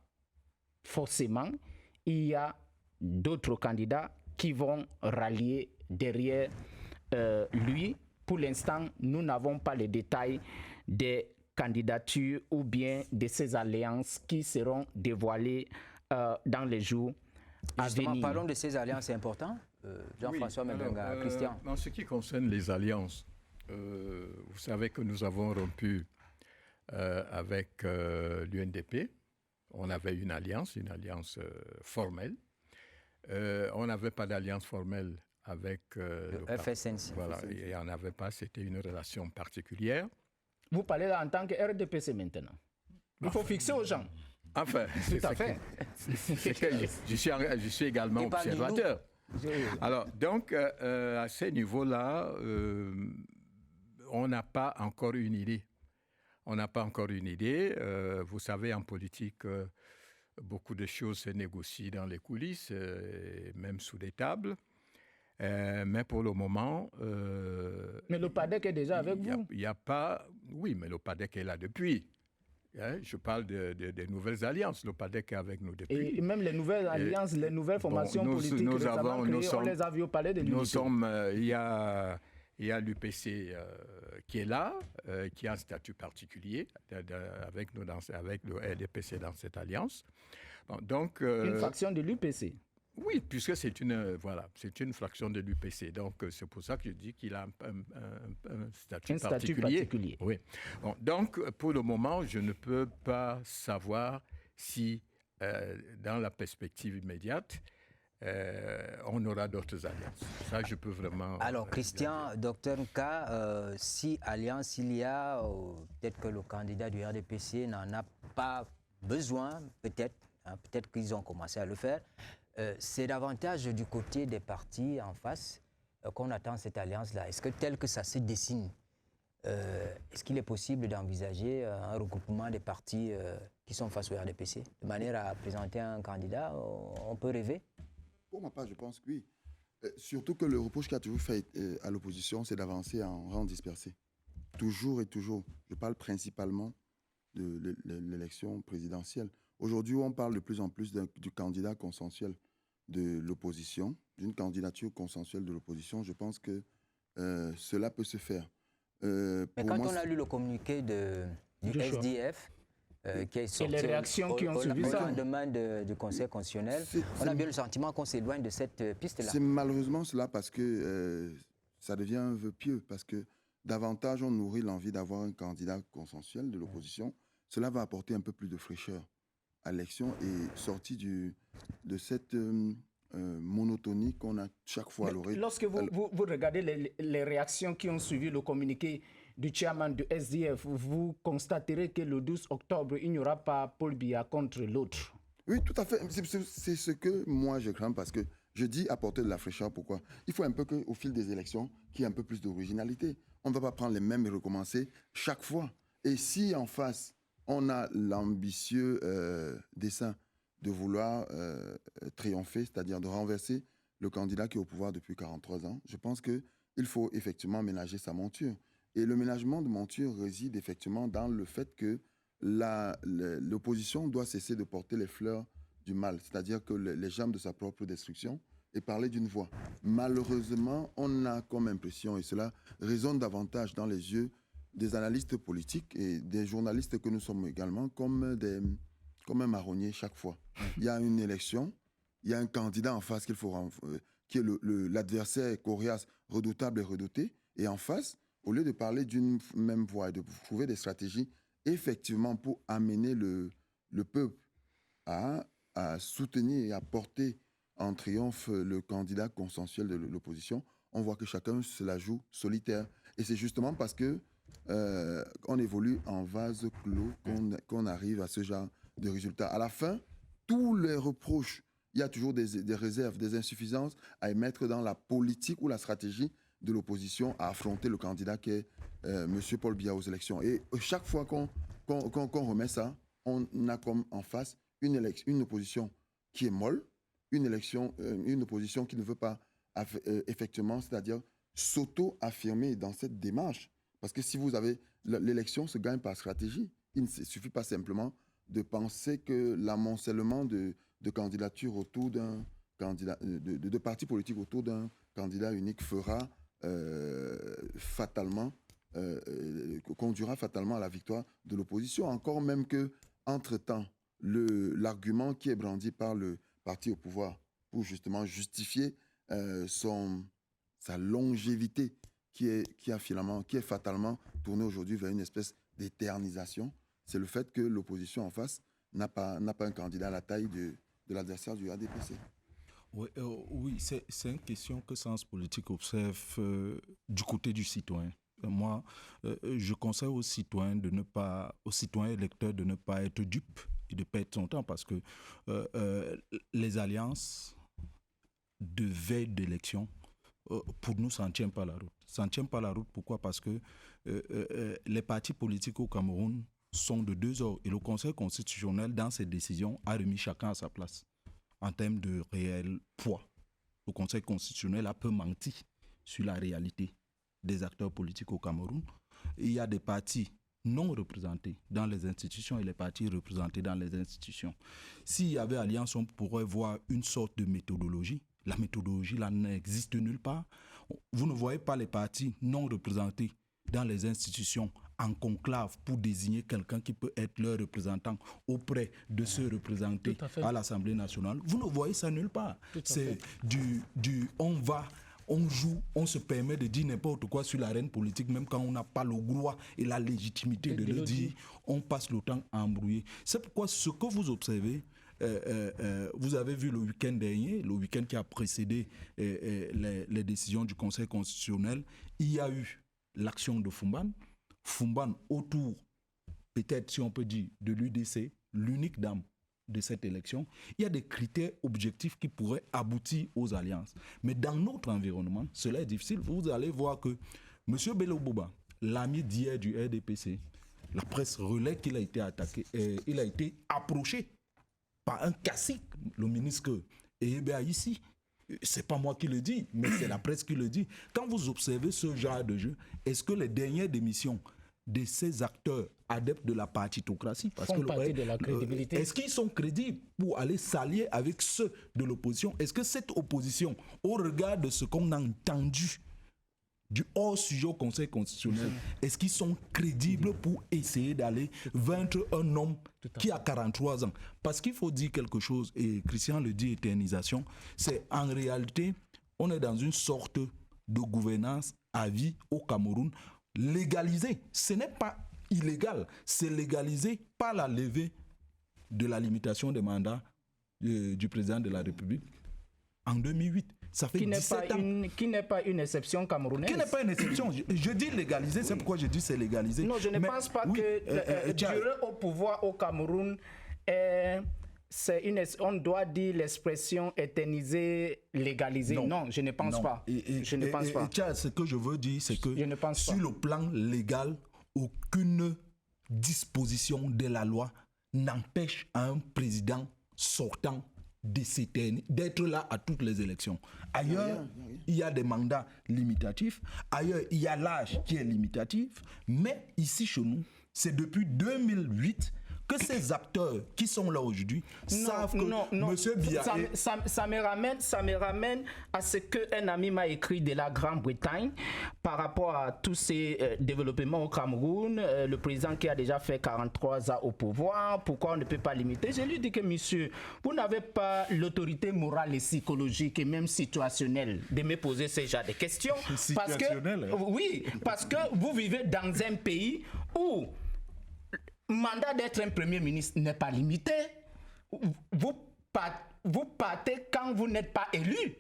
Speaker 3: forcément, il y a d'autres candidats qui vont rallier derrière lui. Pour l'instant, nous n'avons pas les détails des candidatures ou bien de ces alliances qui seront dévoilées dans les jours à venir.
Speaker 1: Parlons de ces alliances, c'est important. Jean-François Mendenga, Christian.
Speaker 5: En ce qui concerne les alliances, vous savez que nous avons rompu avec l'UNDP. On avait une alliance formelle. On n'avait pas d'alliance formelle avec
Speaker 1: le FSNC.
Speaker 5: Voilà, il n'y en avait pas, c'était une relation particulière.
Speaker 3: Vous parlez là en tant que RDPC maintenant. Il faut fixer aux gens.
Speaker 5: Enfin,
Speaker 3: tout à fait.
Speaker 5: Je suis également observateur. Alors, donc, à ce niveau-là, on n'a pas encore une idée. Vous savez, en politique, beaucoup de choses se négocient dans les coulisses, même sous des tables. Mais pour le moment...
Speaker 3: mais le PADEC est déjà avec vous.
Speaker 5: Il n'y a pas... Oui, mais le PADEC est là depuis. Je parle des nouvelles alliances. Le PADEC est avec nous depuis.
Speaker 3: Et même les nouvelles alliances, les nouvelles formations politiques récemment créées, on les a vues au palais de l'Unité.
Speaker 5: Il y a l'UPC qui est là, qui a un statut particulier avec le RDPC dans cette alliance. Bon, donc,
Speaker 3: une faction de l'UPC.
Speaker 5: Oui, puisque c'est une fraction de l'UPC. Donc, c'est pour ça que je dis qu'il a un statut particulier. Oui. Bon, donc, pour le moment, je ne peux pas savoir si, dans la perspective immédiate, on aura d'autres alliances. Ça, je peux vraiment...
Speaker 1: Alors, Christian, docteur Nka, si alliance il y a, peut-être que le candidat du RDPC n'en a pas besoin, peut-être qu'ils ont commencé à le faire. C'est davantage du côté des partis en face qu'on attend cette alliance-là. Est-ce que tel que ça se dessine, est-ce qu'il est possible d'envisager un regroupement des partis qui sont face au RDPC de manière à présenter un candidat? On peut rêver?
Speaker 4: Pour ma part, je pense que oui. Surtout que le reproche qu'a toujours fait à l'opposition, c'est d'avancer en rang dispersé. Toujours et toujours. Je parle principalement de l'élection présidentielle. Aujourd'hui, on parle de plus en plus du candidat consensuel de l'opposition, d'une candidature consensuelle de l'opposition. Je pense que cela peut se faire.
Speaker 1: Mais quand on a lu le communiqué du SDF, qui est sorti
Speaker 3: et les réactions qui ont suivi ça,
Speaker 1: en demande du Conseil constitutionnel, on a bien le sentiment qu'on s'éloigne de cette piste-là.
Speaker 4: C'est malheureusement cela parce que ça devient un vœu pieux, parce que davantage on nourrit l'envie d'avoir un candidat consensuel de l'opposition. Cela va apporter un peu plus de fraîcheur à l'élection et sorti de cette monotonie qu'on a chaque fois à l'oreille.
Speaker 3: Lorsque vous regardez les réactions qui ont suivi le communiqué du chairman du SDF, vous constaterez que le 12 octobre, il n'y aura pas Paul Biya contre l'autre.
Speaker 4: Oui, tout à fait. C'est ce que moi je crains parce que je dis apporter de la fraîcheur. Pourquoi? Il faut un peu qu'au fil des élections, qu'il y ait un peu plus d'originalité. On ne va pas prendre les mêmes et recommencer chaque fois. Et si en face, on a l'ambitieux dessein de vouloir triompher, c'est-à-dire de renverser le candidat qui est au pouvoir depuis 43 ans, je pense qu'il faut effectivement ménager sa monture. Et le ménagement de monture réside effectivement dans le fait que l'opposition doit cesser de porter les fleurs du mal, c'est-à-dire que les germes de sa propre destruction, et parler d'une voix. Malheureusement, on a comme impression, et cela résonne davantage dans les yeux des analystes politiques et des journalistes que nous sommes également, comme un marronnier chaque fois. Il y a une élection, il y a un candidat en face qui est l'adversaire coriace, redoutable et redouté, et en face, au lieu de parler d'une même voix et de trouver des stratégies effectivement pour amener le peuple à soutenir et à porter en triomphe le candidat consensuel de l'opposition, on voit que chacun se la joue solitaire. Et c'est justement parce que on évolue en vase clos qu'on arrive à ce genre de résultats. À la fin, tous les reproches, il y a toujours des réserves, des insuffisances à émettre dans la politique ou la stratégie de l'opposition à affronter le candidat qui est M. Paul Biya aux élections. Et chaque fois qu'on remet ça, on a comme en face une opposition qui est molle, une opposition qui ne veut pas effectivement, c'est-à-dire s'auto-affirmer dans cette démarche. Parce que si vous avez... L'élection se gagne par stratégie. Il ne suffit pas simplement de penser que l'amoncellement de candidatures autour d'un candidat, de partis politiques autour d'un candidat unique fera conduira fatalement à la victoire de l'opposition. Encore même que, entre-temps, l'argument qui est brandi par le parti au pouvoir pour justement justifier sa longévité qui est fatalement tournée aujourd'hui vers une espèce d'éternisation, c'est le fait que l'opposition en face n'a pas un candidat à la taille de l'adversaire du ADPC.
Speaker 2: Oui, c'est une question que Sens Politique observe du côté du citoyen. Moi, je conseille aux citoyens électeurs de ne pas être dupes et de perdre son temps parce que les alliances de veille d'élection, pour nous, ça ne tient pas la route. Ça ne tient pas la route, pourquoi? Parce que les partis politiques au Cameroun sont de deux ordres et le Conseil constitutionnel, dans ses décisions, a remis chacun à sa place en termes de réel poids. Le Conseil constitutionnel a peu menti sur la réalité des acteurs politiques au Cameroun. Il y a des partis non représentés dans les institutions et les partis représentés dans les institutions. S'il y avait alliance, on pourrait voir une sorte de méthodologie. La méthodologie, là, n'existe nulle part. Vous ne voyez pas les partis non représentés dans les institutions en conclave pour désigner quelqu'un qui peut être leur représentant auprès de ceux représentés à l'Assemblée nationale. Vous ne voyez ça nulle part. C'est on joue, on se permet de dire n'importe quoi sur l'arène politique, même quand on n'a pas le droit et la légitimité de le dire, on passe le temps à embrouiller. C'est pourquoi ce que vous observez, vous avez vu le week-end dernier, le week-end qui a précédé les décisions du Conseil constitutionnel, il y a eu l'action de Fumban. Fumban autour, peut-être si on peut dire, de l'UDC, l'unique dame de cette élection, il y a des critères objectifs qui pourraient aboutir aux alliances. Mais dans notre environnement, cela est difficile. Vous allez voir que M. Bello Bouba, l'ami d'hier du RDPC, la presse relaie qu'il a été attaqué, il a été approché par un cacique, le ministre Ehebe ici. C'est pas moi qui le dis, mais c'est la presse qui le dit. Quand vous observez ce genre de jeu, est-ce que les dernières démissions de ces acteurs adeptes de la partitocratie
Speaker 3: font partie de la crédibilité?
Speaker 2: Est-ce qu'ils sont crédibles pour aller s'allier avec ceux de l'opposition? Est-ce que cette opposition, au regard de ce qu'on a entendu du hors-sujet au Conseil constitutionnel, est-ce qu'ils sont crédibles pour essayer d'aller vaincre un homme qui a 43 ans? Parce qu'il faut dire quelque chose, et Christian le dit, éternisation, c'est en réalité, on est dans une sorte de gouvernance à vie au Cameroun, légalisée. Ce n'est pas illégal, c'est légalisé par la levée de la limitation des mandats du président de la République en 2008. Ça fait 17 ans.
Speaker 3: Qui n'est pas une exception camerounaise.
Speaker 2: Qui n'est pas une exception. Je dis légaliser, c'est pourquoi je dis c'est légaliser.
Speaker 3: Non, je ne pense pas que durer au pouvoir au Cameroun on doit dire l'expression éterniser, légaliser. Non, je ne pense pas. Je ne pense pas.
Speaker 2: Ce que je veux dire, c'est que sur le plan légal, aucune disposition de la loi n'empêche un président sortant d'être là à toutes les élections. Ailleurs, il y a des mandats limitatifs. Ailleurs, il y a l'âge qui est limitatif. Mais ici, chez nous, c'est depuis 2008 que ces acteurs qui sont là aujourd'hui savent que M. Biaé...
Speaker 3: Ça me ramène à ce qu'un ami m'a écrit de la Grande-Bretagne par rapport à tous ces développements au Cameroun, le président qui a déjà fait 43 ans au pouvoir, pourquoi on ne peut pas limiter? Je lui dis que, monsieur, vous n'avez pas l'autorité morale et psychologique et même situationnelle de me poser ce genre de questions. Parce que vous vivez dans un pays où mandat d'être un premier ministre n'est pas limité. Vous partez quand vous n'êtes pas élu.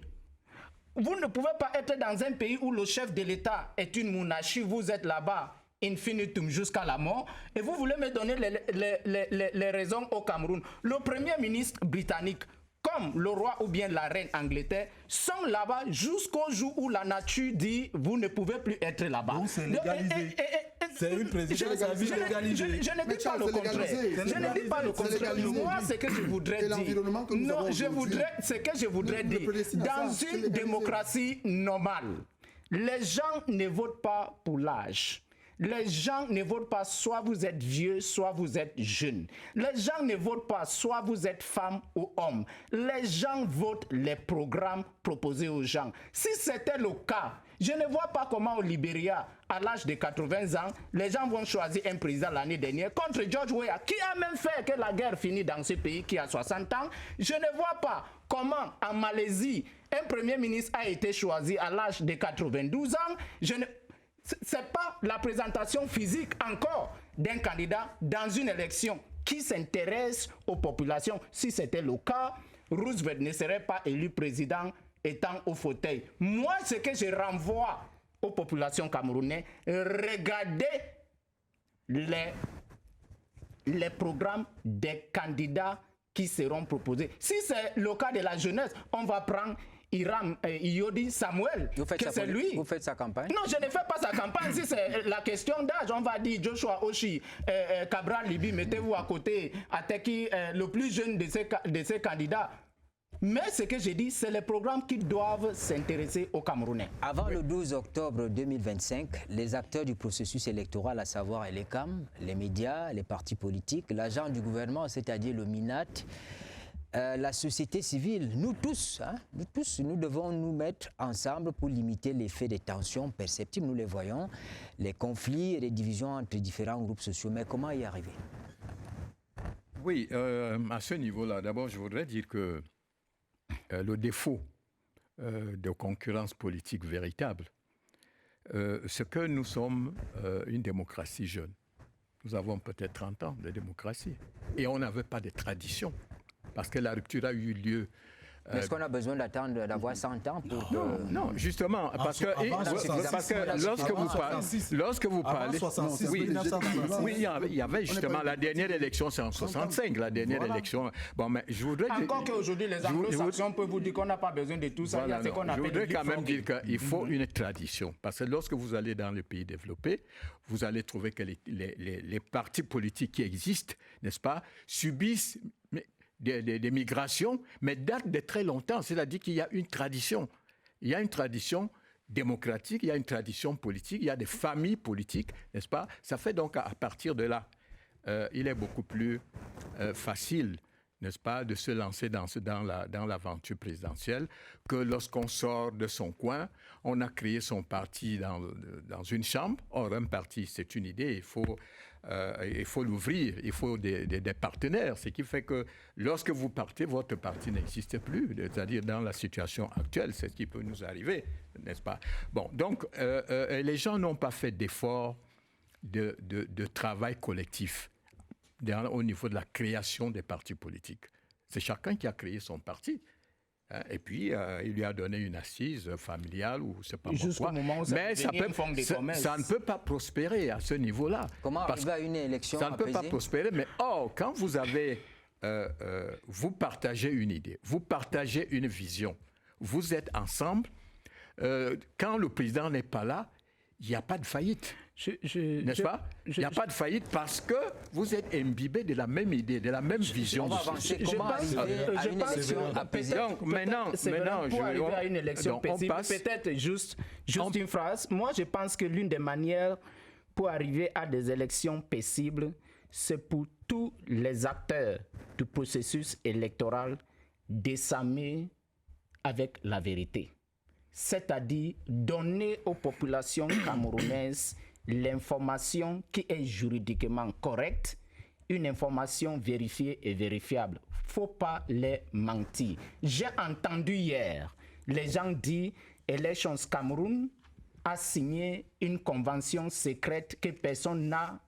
Speaker 3: Vous ne pouvez pas être dans un pays où le chef de l'État est une monarchie, vous êtes là-bas infinitum jusqu'à la mort, et vous voulez me donner les raisons au Cameroun. Le premier ministre britannique, comme le roi ou bien la reine Angleterre, sont là-bas jusqu'au jour où la nature dit vous ne pouvez plus être là-bas.
Speaker 2: Donc c'est légalisé. C'est une présidence à vie légalisée.
Speaker 3: Je ne dis pas le contraire. Je ne dis pas le contraire. Moi, ce que je voudrais dire, ce que je voudrais dire, dans une démocratie normale, les gens ne votent pas pour l'âge. Les gens ne votent pas soit vous êtes vieux, soit vous êtes jeune. Les gens ne votent pas soit vous êtes femme ou homme. Les gens votent les programmes proposés aux gens. Si c'était le cas, je ne vois pas comment au Libéria, à l'âge de 80 ans, les gens vont choisir un président l'année dernière contre George Weah, qui a même fait que la guerre finisse dans ce pays qui a 60 ans. Je ne vois pas comment en Malaisie, un premier ministre a été choisi à l'âge de 92 ans. Ce n'est pas la présentation physique encore d'un candidat dans une élection qui s'intéresse aux populations. Si c'était le cas, Roosevelt ne serait pas élu président étant au fauteuil. Moi, ce que je renvoie aux populations camerounaises, regardez les programmes des candidats qui seront proposés. Si c'est le cas de la jeunesse, on va prendre Iram Yodi Samuel, que c'est lui.
Speaker 1: Vous faites sa campagne?
Speaker 3: Non, je ne fais pas sa campagne. Si c'est la question d'âge, on va dire Joshua Oshi, Cabral Libi, mettez-vous à côté, Ateki, le plus jeune de ces candidats. Mais ce que j'ai dit, c'est les programmes qui doivent s'intéresser aux Camerounais.
Speaker 1: Avant le 12 octobre 2025, les acteurs du processus électoral, à savoir les CAM, les médias, les partis politiques, l'agent du gouvernement, c'est-à-dire le MINAT, la société civile, nous tous, nous devons nous mettre ensemble pour limiter l'effet des tensions perceptibles. Nous les voyons, les conflits et les divisions entre différents groupes sociaux. Mais comment y arriver?
Speaker 5: Oui, à ce niveau-là, d'abord, je voudrais dire que le défaut de concurrence politique véritable, c'est que nous sommes une démocratie jeune. Nous avons peut-être 30 ans de démocratie et on n'avait pas de tradition. Parce que la rupture a eu lieu.
Speaker 1: Mais est-ce qu'on a besoin d'avoir 100 ans pour...
Speaker 5: Non, justement, parce que lorsque vous parlez... Oui, il y avait justement la dernière élection, c'est en 65, la dernière élection. Bon, mais je voudrais...
Speaker 3: Encore qu'aujourd'hui, les anglo-saxons peuvent vous dire qu'on n'a pas besoin de tout ça.
Speaker 5: Voilà, je voudrais quand même dire qu'il faut une tradition. Parce que lorsque vous allez dans les pays développés, vous allez trouver que les partis politiques qui existent, n'est-ce pas, subissent... Des migrations, mais datent de très longtemps. C'est-à-dire qu'il y a une tradition. Il y a une tradition démocratique, il y a une tradition politique, il y a des familles politiques, n'est-ce pas? Ça fait donc à partir de là, il est beaucoup plus facile, n'est-ce pas, de se lancer dans l'aventure présidentielle que lorsqu'on sort de son coin, on a créé son parti dans une chambre. Or, un parti, c'est une idée, il faut l'ouvrir, il faut des partenaires, ce qui fait que lorsque vous partez, votre parti n'existe plus, c'est-à-dire dans la situation actuelle, c'est ce qui peut nous arriver, n'est-ce pas? Bon, donc les gens n'ont pas fait d'efforts de travail collectif. au niveau de la création des partis politiques. C'est chacun qui a créé son parti. Et puis, il lui a donné une assise familiale ou c'est pas pourquoi. Mais ça ne peut pas prospérer à ce niveau-là.
Speaker 1: Comment arriver à une élection
Speaker 5: ça ne peut pas prospérer. Mais quand vous avez... vous partagez une idée, vous partagez une vision, vous êtes ensemble. Quand le président n'est pas là, il n'y a pas de faillite. N'est-ce pas? Il n'y a pas de faillite parce que vous êtes imbibés de la même idée, de la même vision.
Speaker 1: On va avancer. Comment arriver à une élection apaisée?
Speaker 3: Donc, maintenant, pour arriver à une élection paisible, peut-être juste une phrase. Moi, je pense que l'une des manières pour arriver à des élections paisibles, c'est pour tous les acteurs du processus électoral d'essamer avec la vérité. C'est-à-dire donner aux populations camerounaises l'information qui est juridiquement correcte, une information vérifiée et vérifiable. Il ne faut pas les mentir. J'ai entendu hier les gens dire Elections Cameroun a signé une convention secrète que personne n'a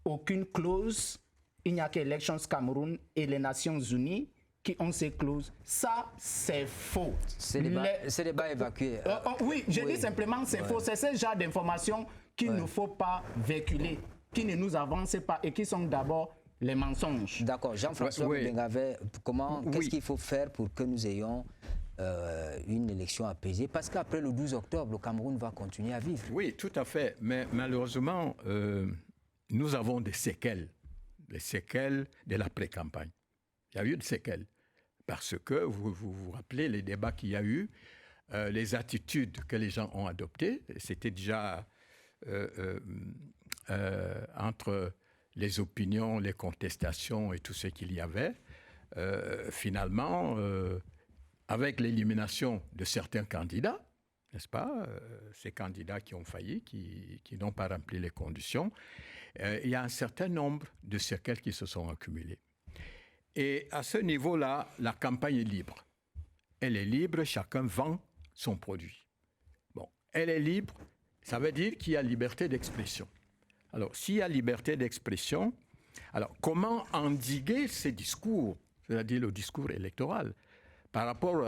Speaker 3: aucune clause. Il n'y a qu'Elections Cameroun et les Nations Unies qui ont ces clauses. Ça, c'est faux.
Speaker 1: C'est débat évacué.
Speaker 3: Oui, je dis simplement c'est faux. C'est ce genre d'informations qu'il ne faut pas véhiculer, qui ne nous avancent pas et qui sont d'abord les mensonges.
Speaker 1: D'accord. Jean-François Bengavet, qu'est-ce qu'il faut faire pour que nous ayons une élection apaisée? Parce qu'après le 12 octobre, le Cameroun va continuer à vivre.
Speaker 5: Oui, tout à fait. Mais malheureusement, nous avons des séquelles de la pré-campagne. Il y a eu des séquelles. Parce que vous vous rappelez les débats qu'il y a eu, les attitudes que les gens ont adoptées. C'était déjà entre les opinions, les contestations et tout ce qu'il y avait. Finalement, avec l'élimination de certains candidats, n'est-ce pas, ces candidats qui ont failli, qui n'ont pas rempli les conditions, il y a un certain nombre de séquelles qui se sont accumulées. Et à ce niveau-là, la campagne est libre. Elle est libre, chacun vend son produit. Bon, elle est libre, ça veut dire qu'il y a liberté d'expression. Alors, s'il y a liberté d'expression, alors comment endiguer ces discours, c'est-à-dire le discours électoral, par rapport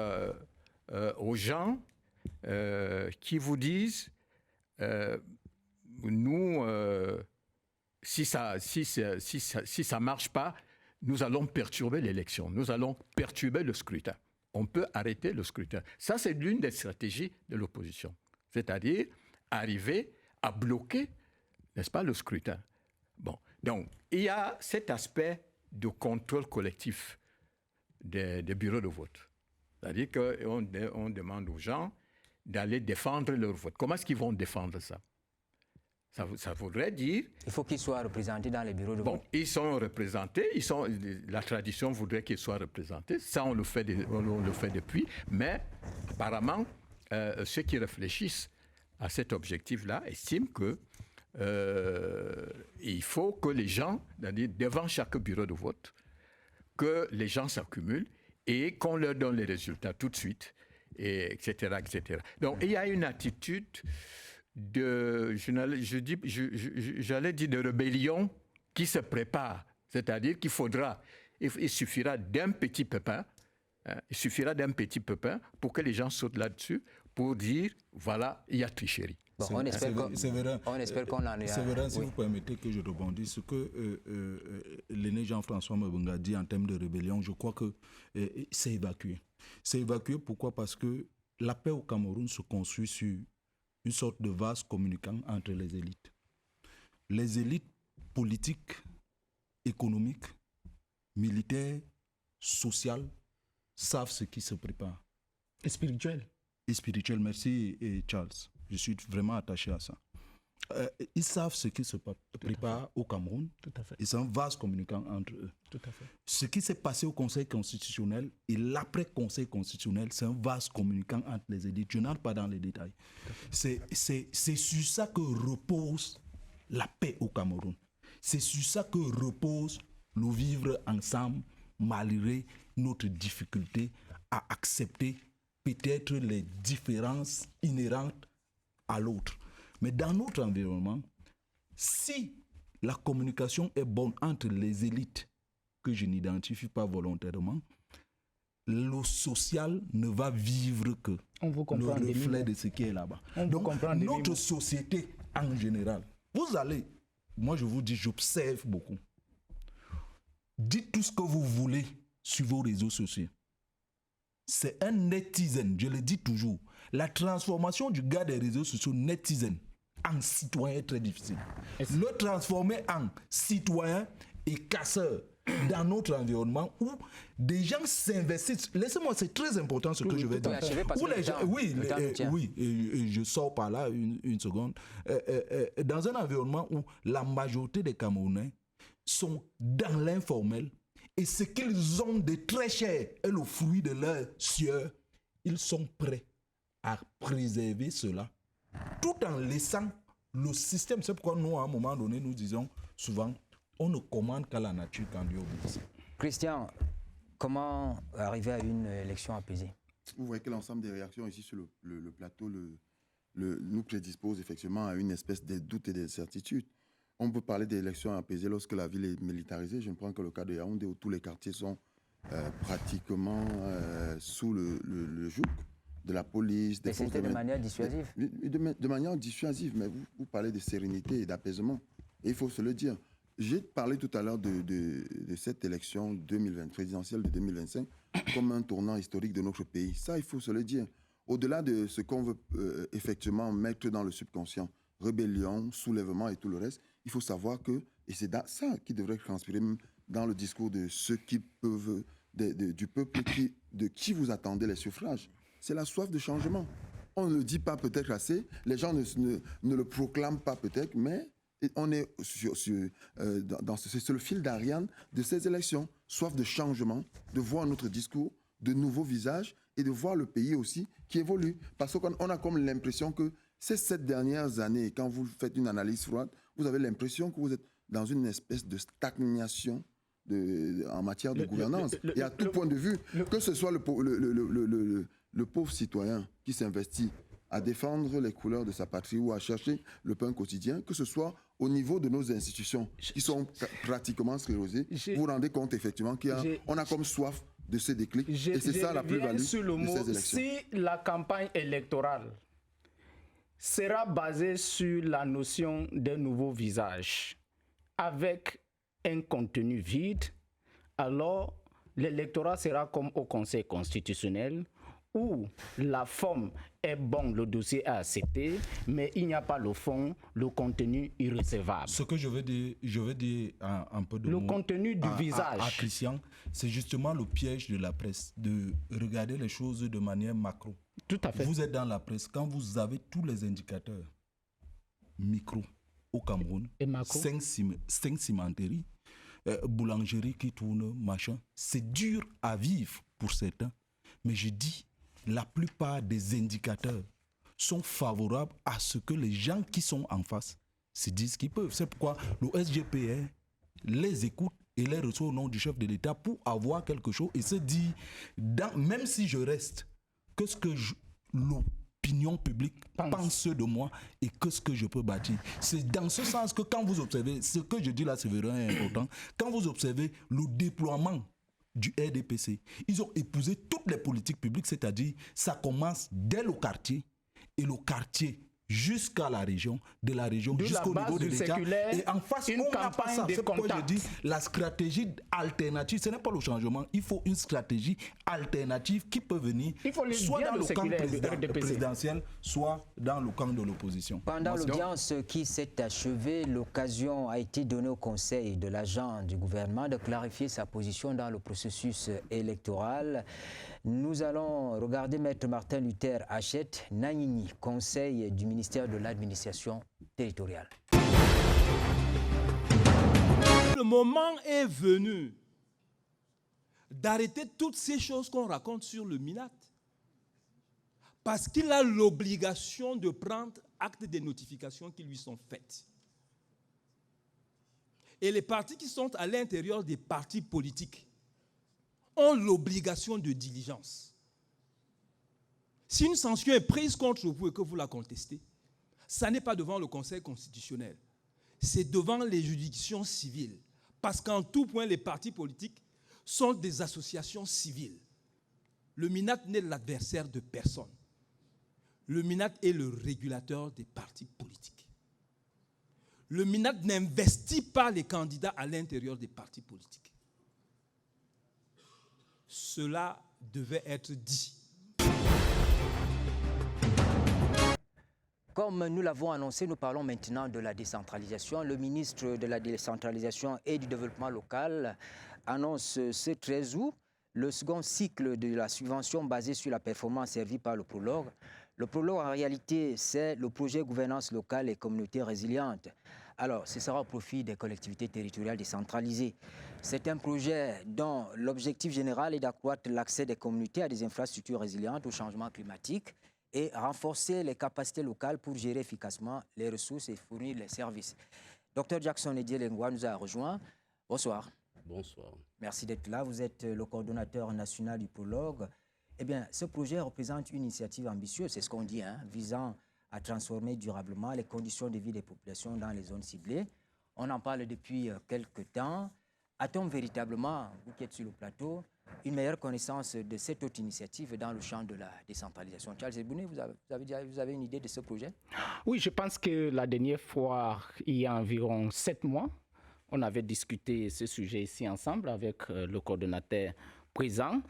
Speaker 5: aux gens qui vous disent nous, si ça marche pas, nous allons perturber l'élection, nous allons perturber le scrutin. On peut arrêter le scrutin. Ça, c'est l'une des stratégies de l'opposition. C'est-à-dire arriver à bloquer, n'est-ce pas, le scrutin. Bon, donc, il y a cet aspect de contrôle collectif des bureaux de vote. C'est-à-dire qu'on demande aux gens d'aller défendre leur vote. Comment est-ce qu'ils vont défendre ça? Ça voudrait dire...
Speaker 1: Il faut qu'ils soient représentés dans les bureaux de vote.
Speaker 5: Bon, ils sont représentés, la tradition voudrait qu'ils soient représentés. Ça, on le fait depuis. Mais apparemment, ceux qui réfléchissent à cet objectif-là estiment que il faut que les gens, devant chaque bureau de vote, que les gens s'accumulent et qu'on leur donne les résultats tout de suite, etc., etc. Donc, il y a une attitude j'allais dire de rébellion qui se prépare. C'est-à-dire qu'il il suffira d'un petit pépin, pour que les gens sautent là-dessus, pour dire, voilà, il y a tricherie.
Speaker 1: Bon, on espère qu'on en est.
Speaker 2: Séverin, si vous permettez que je rebondisse, ce que l'aîné Jean-François Mabunga dit en termes de rébellion, je crois que c'est évacué. C'est évacué pourquoi? Parce que la paix au Cameroun se construit sur une sorte de vase communicant entre les élites. Les élites politiques, économiques, militaires, sociales, savent ce qui se prépare.
Speaker 3: Et spirituel.
Speaker 2: Et spirituel, merci Charles. Je suis vraiment attaché à ça. Ils savent ce qui se prépare au Cameroun.
Speaker 3: Tout à fait.
Speaker 2: Et c'est un vase communicant entre eux.
Speaker 3: Tout à fait.
Speaker 2: Ce qui s'est passé au Conseil constitutionnel et l'après-Conseil constitutionnel, c'est un vase communicant entre les élites. Je n'entre pas dans les détails. C'est sur ça que repose la paix au Cameroun. C'est sur ça que repose le vivre ensemble, malgré notre difficulté à accepter peut-être les différences inhérentes à l'autre. Mais dans notre environnement, si la communication est bonne entre les élites, que je n'identifie pas volontairement, le social ne va vivre que le reflet de ce qui est là-bas. Donc, notre société en général, vous allez, moi je vous dis, j'observe beaucoup. Dites tout ce que vous voulez sur vos réseaux sociaux. C'est un netizen, je le dis toujours. La transformation du gars des réseaux sociaux netizen en citoyen est très difficile. Le transformer en citoyen et casseur dans notre environnement où des gens s'investissent. Laissez-moi, c'est très important ce que je vais dire. Oui, je sors par là une seconde. Dans un environnement où la majorité des Camerounais sont dans l'informel et ce qu'ils ont de très cher est le fruit de leur sueur, ils sont prêts à préserver cela tout en laissant le système. C'est pourquoi nous, à un moment donné, nous disons souvent, on ne commande qu'à la nature quand Dieu obéit.
Speaker 1: Christian, comment arriver à une élection apaisée?
Speaker 4: Vous voyez que l'ensemble des réactions ici sur le plateau nous prédispose effectivement à une espèce de doute et d'incertitude. On peut parler d'élections apaisées lorsque la ville est militarisée. Je ne prends que le cas de Yaoundé où tous les quartiers sont pratiquement sous le joug de la police.
Speaker 1: Mais c'était de manière dissuasive.
Speaker 4: De manière dissuasive, mais vous parlez de sérénité et d'apaisement. Et il faut se le dire. J'ai parlé tout à l'heure de cette élection présidentielle de 2025 comme un tournant historique de notre pays. Ça, il faut se le dire. Au-delà de ce qu'on veut effectivement mettre dans le subconscient, rébellion, soulèvement et tout le reste, il faut savoir que, et c'est ça qui devrait transpirer même dans le discours de ceux qui peuvent, du peuple de qui vous attendez les suffrages. C'est la soif de changement. On ne le dit pas peut-être assez, les gens ne le proclament pas peut-être, mais on est sur le fil d'Ariane de ces élections. Soif de changement, de voir notre discours, de nouveaux visages et de voir le pays aussi qui évolue. Parce qu'on a comme l'impression que ces 7 dernières années, quand vous faites une analyse froide, vous avez l'impression que vous êtes dans une espèce de stagnation en matière de gouvernance. Et à tout point de vue, que ce soit le pauvre citoyen qui s'investit à défendre les couleurs de sa patrie ou à chercher le pain quotidien, que ce soit au niveau de nos institutions qui sont pratiquement sclérosées, vous vous rendez compte effectivement qu'on a comme soif de ces déclics. Et c'est ça la plus-value de ces élections.
Speaker 3: Si la campagne électorale sera basée sur la notion d'un nouveau visage avec un contenu vide, alors l'électorat sera comme au Conseil constitutionnel où la forme est bonne, le dossier est accepté, mais il n'y a pas le fond, le contenu irrécevable.
Speaker 2: Ce que je veux dire un peu de
Speaker 3: le contenu du visage.
Speaker 2: À Christian, c'est justement le piège de la presse, de regarder les choses de manière macro.
Speaker 3: Tout à fait.
Speaker 2: Vous êtes dans la presse, quand vous avez tous les indicateurs micro au Cameroun, 5 cimenteries, boulangerie qui tourne, machin, c'est dur à vivre pour certains, mais je dis, la plupart des indicateurs sont favorables à ce que les gens qui sont en face se disent qu'ils peuvent. C'est pourquoi le SGPR les écoute et les reçoit au nom du chef de l'État pour avoir quelque chose et se dit, même si je reste, que ce que l'opinion publique pense de moi et que ce que je peux bâtir. C'est dans ce sens que quand vous observez, ce que je dis là c'est vraiment important, quand vous observez le déploiement du RDPC, ils ont épousé toutes les politiques publiques, c'est-à-dire ça commence dès le quartier et le quartier jusqu'à la région, de la région jusqu'au niveau de l'État. Et en face, on n'a pas ça. C'est pourquoi je dis la stratégie alternative, ce n'est pas le changement. Il faut une stratégie alternative qui peut venir soit dans le camp présidentiel, soit dans le camp de l'opposition.
Speaker 1: Pendant l'audience qui s'est achevée, l'occasion a été donnée au Conseil de l'agent du gouvernement de clarifier sa position dans le processus électoral. Nous allons regarder Maître Martin Luther Hachette Nanyini, conseil du ministère de l'administration territoriale.
Speaker 10: Le moment est venu d'arrêter toutes ces choses qu'on raconte sur le MINAT. Parce qu'il a l'obligation de prendre acte des notifications qui lui sont faites. Et les partis qui sont à l'intérieur des partis politiques ont l'obligation de diligence. Si une sanction est prise contre vous et que vous la contestez, ça n'est pas devant le Conseil constitutionnel. c'est devant les juridictions civiles. Parce qu'en tout point, les partis politiques sont des associations civiles. Le MINAT n'est l'adversaire de personne. Le MINAT est le régulateur des partis politiques. Le MINAT n'investit pas les candidats à l'intérieur des partis politiques. Cela devait être dit.
Speaker 1: Comme nous l'avons annoncé, nous parlons maintenant de la décentralisation. Le ministre de la décentralisation et du développement local annonce ce 13 août le second cycle de la subvention basée sur la performance servie par le Prologue. Le Prologue, en réalité, c'est le projet gouvernance locale et communauté résiliente. Alors, ce sera au profit des collectivités territoriales décentralisées. C'est un projet dont l'objectif général est d'accroître l'accès des communautés à des infrastructures résilientes au changement climatique et renforcer les capacités locales pour gérer efficacement les ressources et fournir les services. Dr Jackson Edielengwa nous a rejoint. Bonsoir.
Speaker 11: Bonsoir.
Speaker 1: Merci d'être là. Vous êtes le coordonnateur national du Prologue. Eh bien, ce projet représente une initiative ambitieuse, c'est ce qu'on dit, visant à transformer durablement les conditions de vie des populations dans les zones ciblées. On en parle depuis quelques temps. A-t-on véritablement, vous qui êtes sur le plateau, une meilleure connaissance de cette autre initiative dans le champ de la décentralisation? Charles Ebouné, vous avez une idée de ce projet?
Speaker 3: Oui, je pense que la dernière fois, il y a environ 7 mois, on avait discuté ce sujet ici ensemble avec le coordonnateur présent.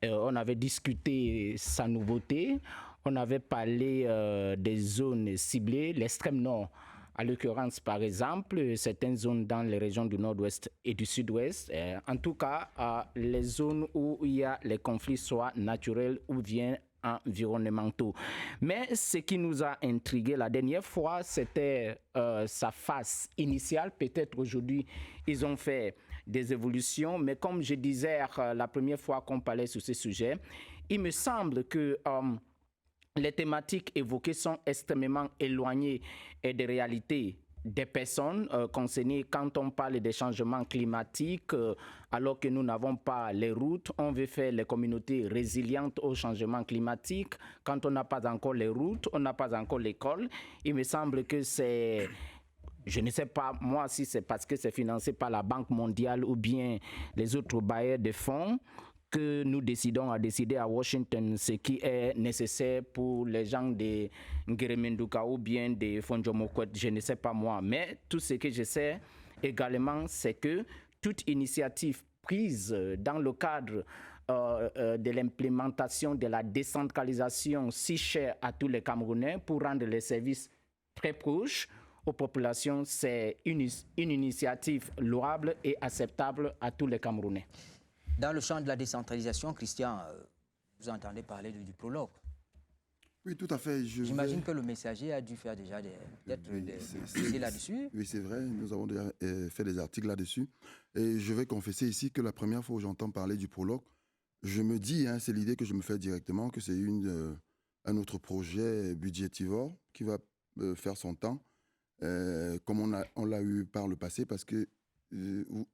Speaker 3: On avait discuté sa nouveauté. On avait parlé des zones ciblées, l'extrême nord. À l'occurrence, par exemple, certaines zones dans les régions du nord-ouest et du sud-ouest. En tout cas, les zones où il y a les conflits, soit naturels ou bien environnementaux. Mais ce qui nous a intrigué la dernière fois, c'était sa phase initiale. Peut-être aujourd'hui, ils ont fait des évolutions. Mais comme je disais la première fois qu'on parlait sur ce sujet, il me semble que les thématiques évoquées sont extrêmement éloignées des réalités des personnes concernées. Quand on parle des changements climatiques, alors que nous n'avons pas les routes, on veut faire les communautés résilientes au changement climatique. Quand on n'a pas encore les routes, on n'a pas encore l'école. Il me semble que c'est... Je ne sais pas, moi, si c'est parce que c'est financé par la Banque mondiale ou bien les autres bailleurs de fonds, que nous décidons à décider à Washington ce qui est nécessaire pour les gens de Ngeremenduka ou bien de Fondjomokwet, je ne sais pas moi. Mais tout ce que je sais également, c'est que toute initiative prise dans le cadre de l'implémentation de la décentralisation si chère à tous les Camerounais pour rendre les services très proches aux populations, c'est une initiative louable et acceptable à tous les Camerounais.
Speaker 1: Dans le champ de la décentralisation, Christian, vous entendez parler du Prologue.
Speaker 4: Oui, tout à fait.
Speaker 1: J'imagine que le messager a dû faire déjà des essais là-dessus.
Speaker 4: Oui, c'est vrai. Nous avons déjà fait des articles là-dessus. Et je vais confesser ici que la première fois où j'entends parler du Prologue, je me dis, c'est l'idée que je me fais directement, que c'est un autre projet budgétivore qui va faire son temps, comme on l'a eu par le passé, parce que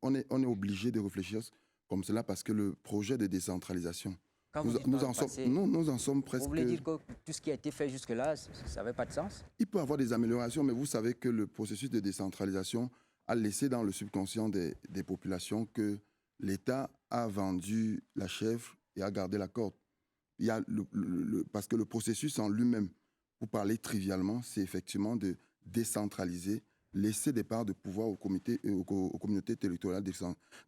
Speaker 4: on est obligé de réfléchir comme cela, parce que le projet de décentralisation, nous en sommes presque...
Speaker 1: Vous voulez dire que tout ce qui a été fait jusque-là, ça n'avait pas de sens?
Speaker 4: Il peut y avoir des améliorations, mais vous savez que le processus de décentralisation a laissé dans le subconscient des populations que l'État a vendu la chèvre et a gardé la corde. Il y a parce que le processus en lui-même, pour parler trivialement, c'est effectivement de décentraliser, laisser des parts de pouvoir aux communautés territoriales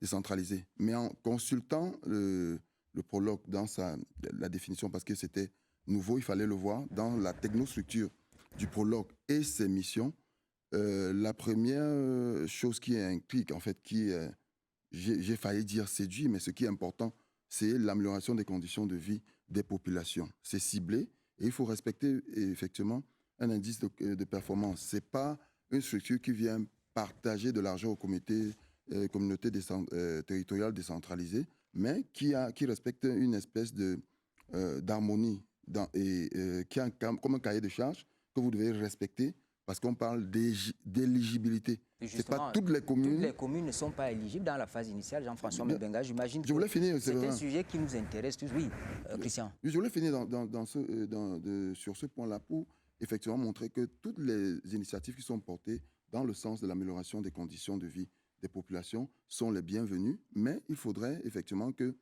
Speaker 4: décentralisées. Mais en consultant le Prologue dans la définition, parce que c'était nouveau, il fallait le voir, dans la technostructure du Prologue et ses missions, la première chose qui implique, en fait, j'ai failli dire séduit, mais ce qui est important, c'est l'amélioration des conditions de vie des populations. C'est ciblé et il faut respecter effectivement un indice de performance. Ce n'est pas une structure qui vient partager de l'argent aux communautés territoriales décentralisées, mais qui respecte une espèce d'harmonie et qui a comme un cahier de charges que vous devez respecter, parce qu'on parle d'éligibilité. C'est pas toutes les communes.
Speaker 1: Toutes les communes ne sont pas éligibles dans la phase initiale. Jean-François Mbenga, j'imagine
Speaker 4: je voulais finir,
Speaker 1: c'est un sujet qui nous intéresse tous. Oui, Christian.
Speaker 4: Je voulais finir sur ce point-là pour effectivement montrer que toutes les initiatives qui sont portées dans le sens de l'amélioration des conditions de vie des populations sont les bienvenus, mais il faudrait effectivement qu'il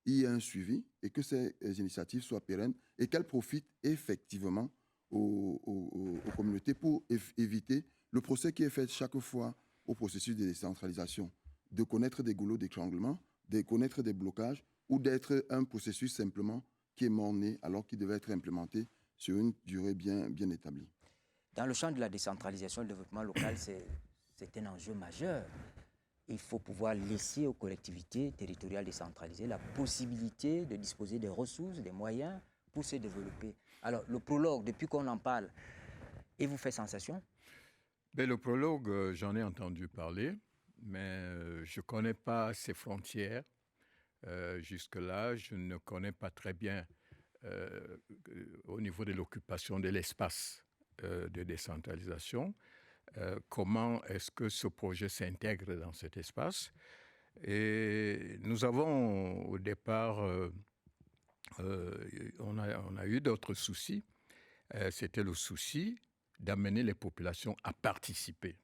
Speaker 4: y ait un suivi et que ces initiatives soient pérennes et qu'elles profitent effectivement aux communautés pour éviter le procès qui est fait chaque fois au processus de décentralisation, de connaître des goulots d'étranglement, de connaître des blocages ou d'être un processus simplement qui est mort-né alors qu'il devait être implémenté sur une durée bien établie.
Speaker 1: Dans le champ de la décentralisation et du développement local, c'est un enjeu majeur. Il faut pouvoir laisser aux collectivités territoriales décentralisées la possibilité de disposer des ressources, des moyens pour se développer. Alors, le prologue, depuis qu'on en parle, il vous fait sensation?
Speaker 5: Le prologue, j'en ai entendu parler, mais je ne connais pas ses frontières. Jusque-là, je ne connais pas très bien au niveau de l'occupation de l'espace de décentralisation. Comment est-ce que ce projet s'intègre dans cet espace? Et nous avons au départ, on a eu d'autres soucis. C'était le souci d'amener les populations à participer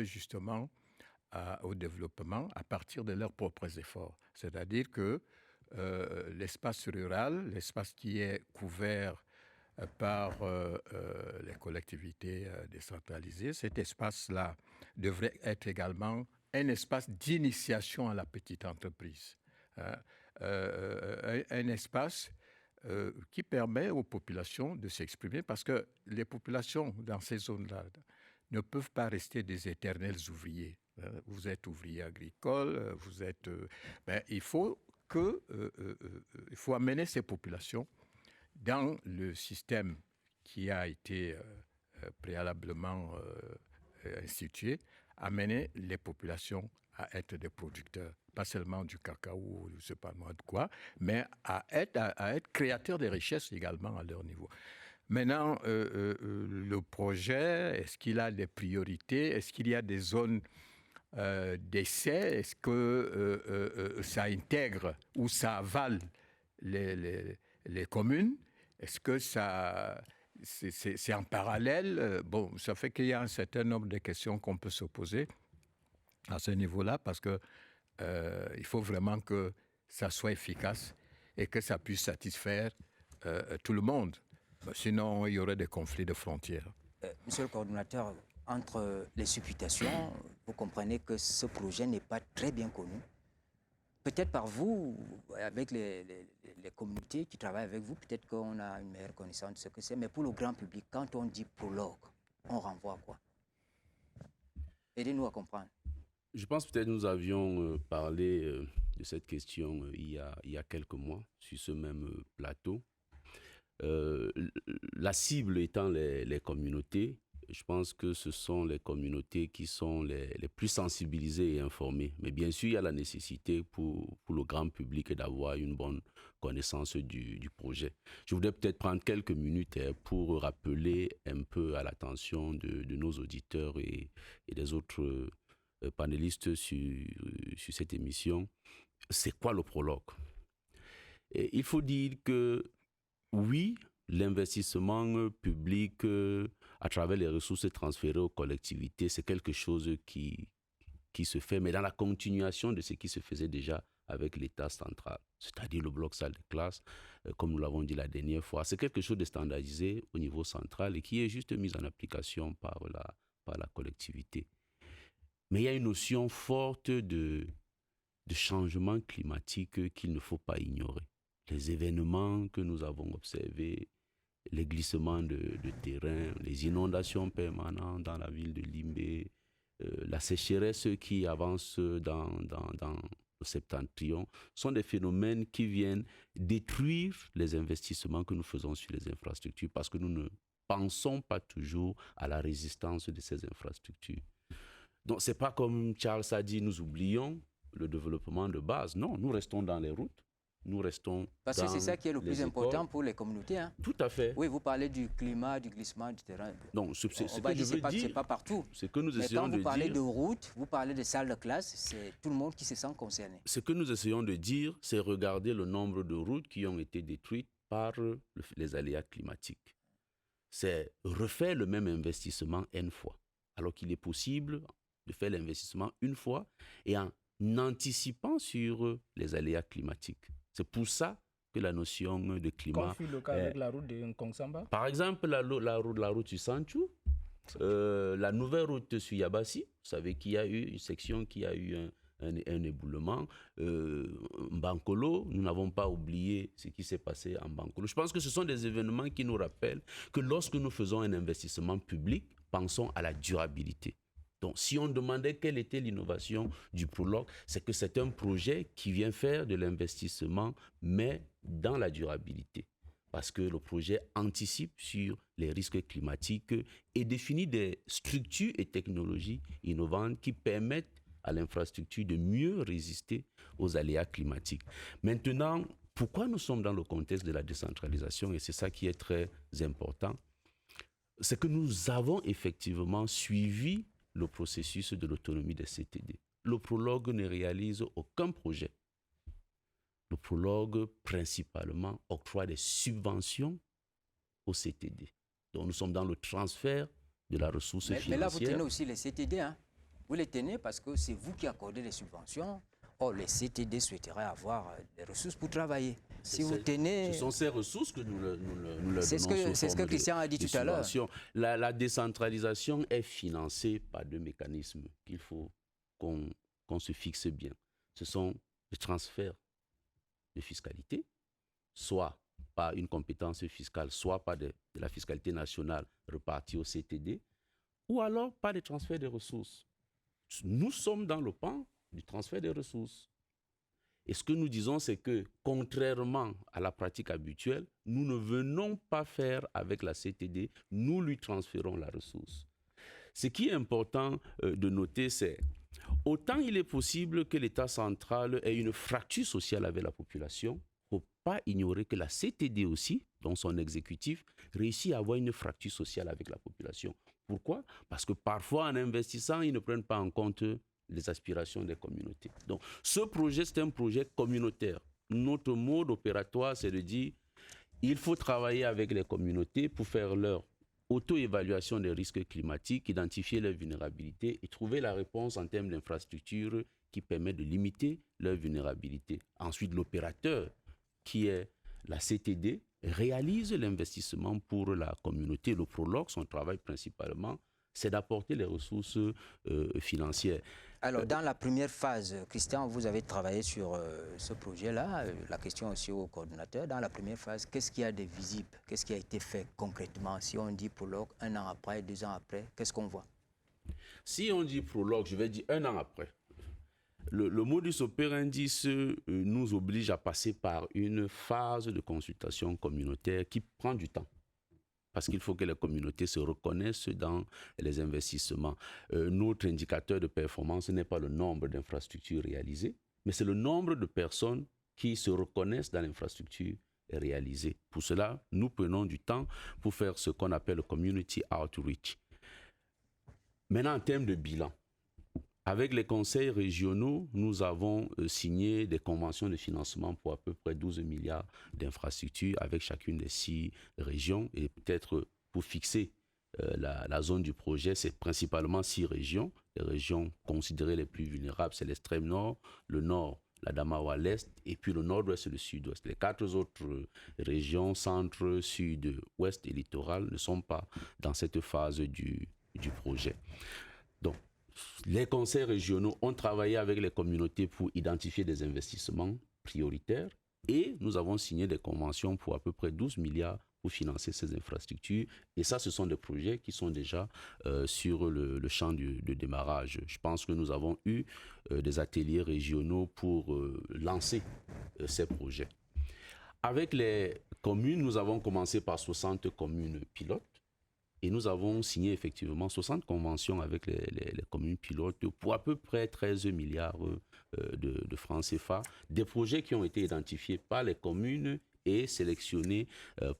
Speaker 5: justement au développement à partir de leurs propres efforts. C'est-à-dire que l'espace rural, l'espace qui est couvert par les collectivités décentralisées, cet espace-là devrait être également un espace d'initiation à la petite entreprise. Un espace qui permet aux populations de s'exprimer parce que les populations dans ces zones-là ne peuvent pas rester des éternels ouvriers. Vous êtes ouvrier agricole, il faut amener ces populations dans le système qui a été préalablement institué, amener les populations à être des producteurs, pas seulement du cacao, je ne sais pas moi de quoi, mais à être créateurs de richesses également à leur niveau. Maintenant, le projet, est-ce qu'il a des priorités? Est-ce qu'il y a des zones d'essai? Est-ce que ça intègre ou ça avale les communes? Est-ce que c'est en parallèle? Bon, ça fait qu'il y a un certain nombre de questions qu'on peut se poser à ce niveau-là parce que il faut vraiment que ça soit efficace et que ça puisse satisfaire tout le monde. Sinon, il y aurait des conflits de frontières.
Speaker 1: Monsieur le coordonnateur, entre les supputations, vous comprenez que ce projet n'est pas très bien connu. Peut-être par vous, avec les communautés qui travaillent avec vous, peut-être qu'on a une meilleure connaissance de ce que c'est. Mais pour le grand public, quand on dit prologue, on renvoie à quoi? Aidez-nous à comprendre.
Speaker 11: Je pense peut-être nous avions parlé de cette question il y a quelques mois sur ce même plateau. La cible étant les communautés, je pense que ce sont les communautés qui sont les plus sensibilisées et informées. Mais bien sûr, il y a la nécessité pour le grand public d'avoir une bonne connaissance du projet. Je voudrais peut-être prendre quelques minutes pour rappeler un peu à l'attention de nos auditeurs et des autres panélistes sur cette émission, c'est quoi le prologue? Et il faut dire que oui, l'investissement public à travers les ressources transférées aux collectivités, c'est quelque chose qui se fait, mais dans la continuation de ce qui se faisait déjà avec l'État central, c'est-à-dire le bloc salle de classe, comme nous l'avons dit la dernière fois. C'est quelque chose de standardisé au niveau central et qui est juste mis en application par la collectivité. Mais il y a une notion forte de changement climatique qu'il ne faut pas ignorer. Les événements que nous avons observés, les glissements de terrain, les inondations permanentes dans la ville de Limbé, la sécheresse qui avance dans le septentrion, sont des phénomènes qui viennent détruire les investissements que nous faisons sur les infrastructures parce que nous ne pensons pas toujours à la résistance de ces infrastructures. Donc, ce n'est pas comme Charles a dit, nous oublions le développement de base. Non, nous restons dans les routes. Nous restons
Speaker 1: parce que c'est ça qui est le plus important pour les communautés. Hein.
Speaker 11: Tout à fait.
Speaker 1: Oui, vous parlez du climat, du glissement du terrain.
Speaker 11: Donc, ce que je veux dire,
Speaker 1: c'est pas partout.
Speaker 11: C'est que nous essayons de dire.
Speaker 1: Quand vous parlez de route, vous parlez de salles de classe, c'est tout le monde qui se sent concerné.
Speaker 11: Ce que nous essayons de dire, c'est regarder le nombre de routes qui ont été détruites par les aléas climatiques. C'est refaire le même investissement N fois. alors qu'il est possible de faire l'investissement une fois et en anticipant sur les aléas climatiques. C'est pour ça que la notion de climat...
Speaker 3: Comme fut le cas avec la route de Nkongsamba.
Speaker 11: Par exemple, la route sur Sanchou, la nouvelle route sur Yabassi, vous savez qu'il y a eu une section qui a eu un éboulement. Mbankolo, nous n'avons pas oublié ce qui s'est passé en Mbankolo. Je pense que ce sont des événements qui nous rappellent que lorsque nous faisons un investissement public, pensons à la durabilité. Donc, si on demandait quelle était l'innovation du Prologue, c'est que c'est un projet qui vient faire de l'investissement, mais dans la durabilité. Parce que le projet anticipe sur les risques climatiques et définit des structures et technologies innovantes qui permettent à l'infrastructure de mieux résister aux aléas climatiques. Maintenant, pourquoi nous sommes dans le contexte de la décentralisation, et c'est ça qui est très important, c'est que nous avons effectivement suivi le processus de l'autonomie des CTD. Le Prologue ne réalise aucun projet. Le Prologue, principalement, octroie des subventions aux CTD. Donc, nous sommes dans le transfert de la ressource financière.
Speaker 1: Mais là, vous tenez aussi les CTD, hein? Vous les tenez parce que c'est vous qui accordez les subventions. Or, les CTD souhaiteraient avoir des ressources pour travailler. Si vous tenez...
Speaker 11: Ce sont ces ressources que nous leur donnons.
Speaker 1: C'est ce que Christian a dit tout à l'heure.
Speaker 11: La décentralisation est financée par deux mécanismes qu'il faut qu'on se fixe bien. Ce sont les transferts de fiscalité, soit par une compétence fiscale, soit par de la fiscalité nationale repartie au CTD, ou alors par des transferts de ressources. Nous sommes dans le pan du transfert des ressources. Et ce que nous disons, c'est que, contrairement à la pratique habituelle, nous ne venons pas faire avec la CTD, nous lui transférons la ressource. Ce qui est important de noter, c'est autant il est possible que l'État central ait une fracture sociale avec la population, il ne faut pas ignorer que la CTD aussi, dans son exécutif, réussit à avoir une fracture sociale avec la population. Pourquoi? Parce que parfois, en investissant, ils ne prennent pas en compte les aspirations des communautés. Donc, ce projet, c'est un projet communautaire. Notre mode opératoire, c'est de dire il faut travailler avec les communautés pour faire leur auto-évaluation des risques climatiques, identifier leurs vulnérabilités et trouver la réponse en termes d'infrastructures qui permet de limiter leur vulnérabilité. Ensuite, l'opérateur, qui est la CTD, réalise l'investissement pour la communauté. Le Prologue, son travail principalement, c'est d'apporter les ressources financières.
Speaker 1: Alors, dans la première phase, Christian, vous avez travaillé sur ce projet-là. La question aussi au coordonnateur. Dans la première phase, qu'est-ce qu'il y a de visible? Qu'est-ce qui a été fait concrètement? Si on dit Prologue, 1 an après, 2 ans après, qu'est-ce qu'on voit?
Speaker 11: Si on dit Prologue, je vais dire 1 an après. Le modus operandi nous oblige à passer par une phase de consultation communautaire qui prend du temps. Parce qu'il faut que les communautés se reconnaissent dans les investissements. Notre indicateur de performance n'est pas le nombre d'infrastructures réalisées, mais c'est le nombre de personnes qui se reconnaissent dans l'infrastructure réalisée. Pour cela, nous prenons du temps pour faire ce qu'on appelle le community outreach. Maintenant, en termes de bilan, avec les conseils régionaux, nous avons signé des conventions de financement pour à peu près 12 milliards d'infrastructures avec chacune des 6 régions. Et peut-être pour fixer la zone du projet, c'est principalement 6 régions. Les régions considérées les plus vulnérables, c'est l'extrême nord, le nord, la Damawa à l'est, et puis le nord-ouest et le sud-ouest. Les 4 autres régions, centre, sud, ouest et littoral, ne sont pas dans cette phase du projet. Donc, les conseils régionaux ont travaillé avec les communautés pour identifier des investissements prioritaires et nous avons signé des conventions pour à peu près 12 milliards pour financer ces infrastructures. Et ça, ce sont des projets qui sont déjà sur le champ de démarrage. Je pense que nous avons eu des ateliers régionaux pour lancer ces projets. Avec les communes, nous avons commencé par 60 communes pilotes. Et nous avons signé effectivement 60 conventions avec les communes pilotes pour à peu près 13 milliards de francs CFA. Des projets qui ont été identifiés par les communes et sélectionnés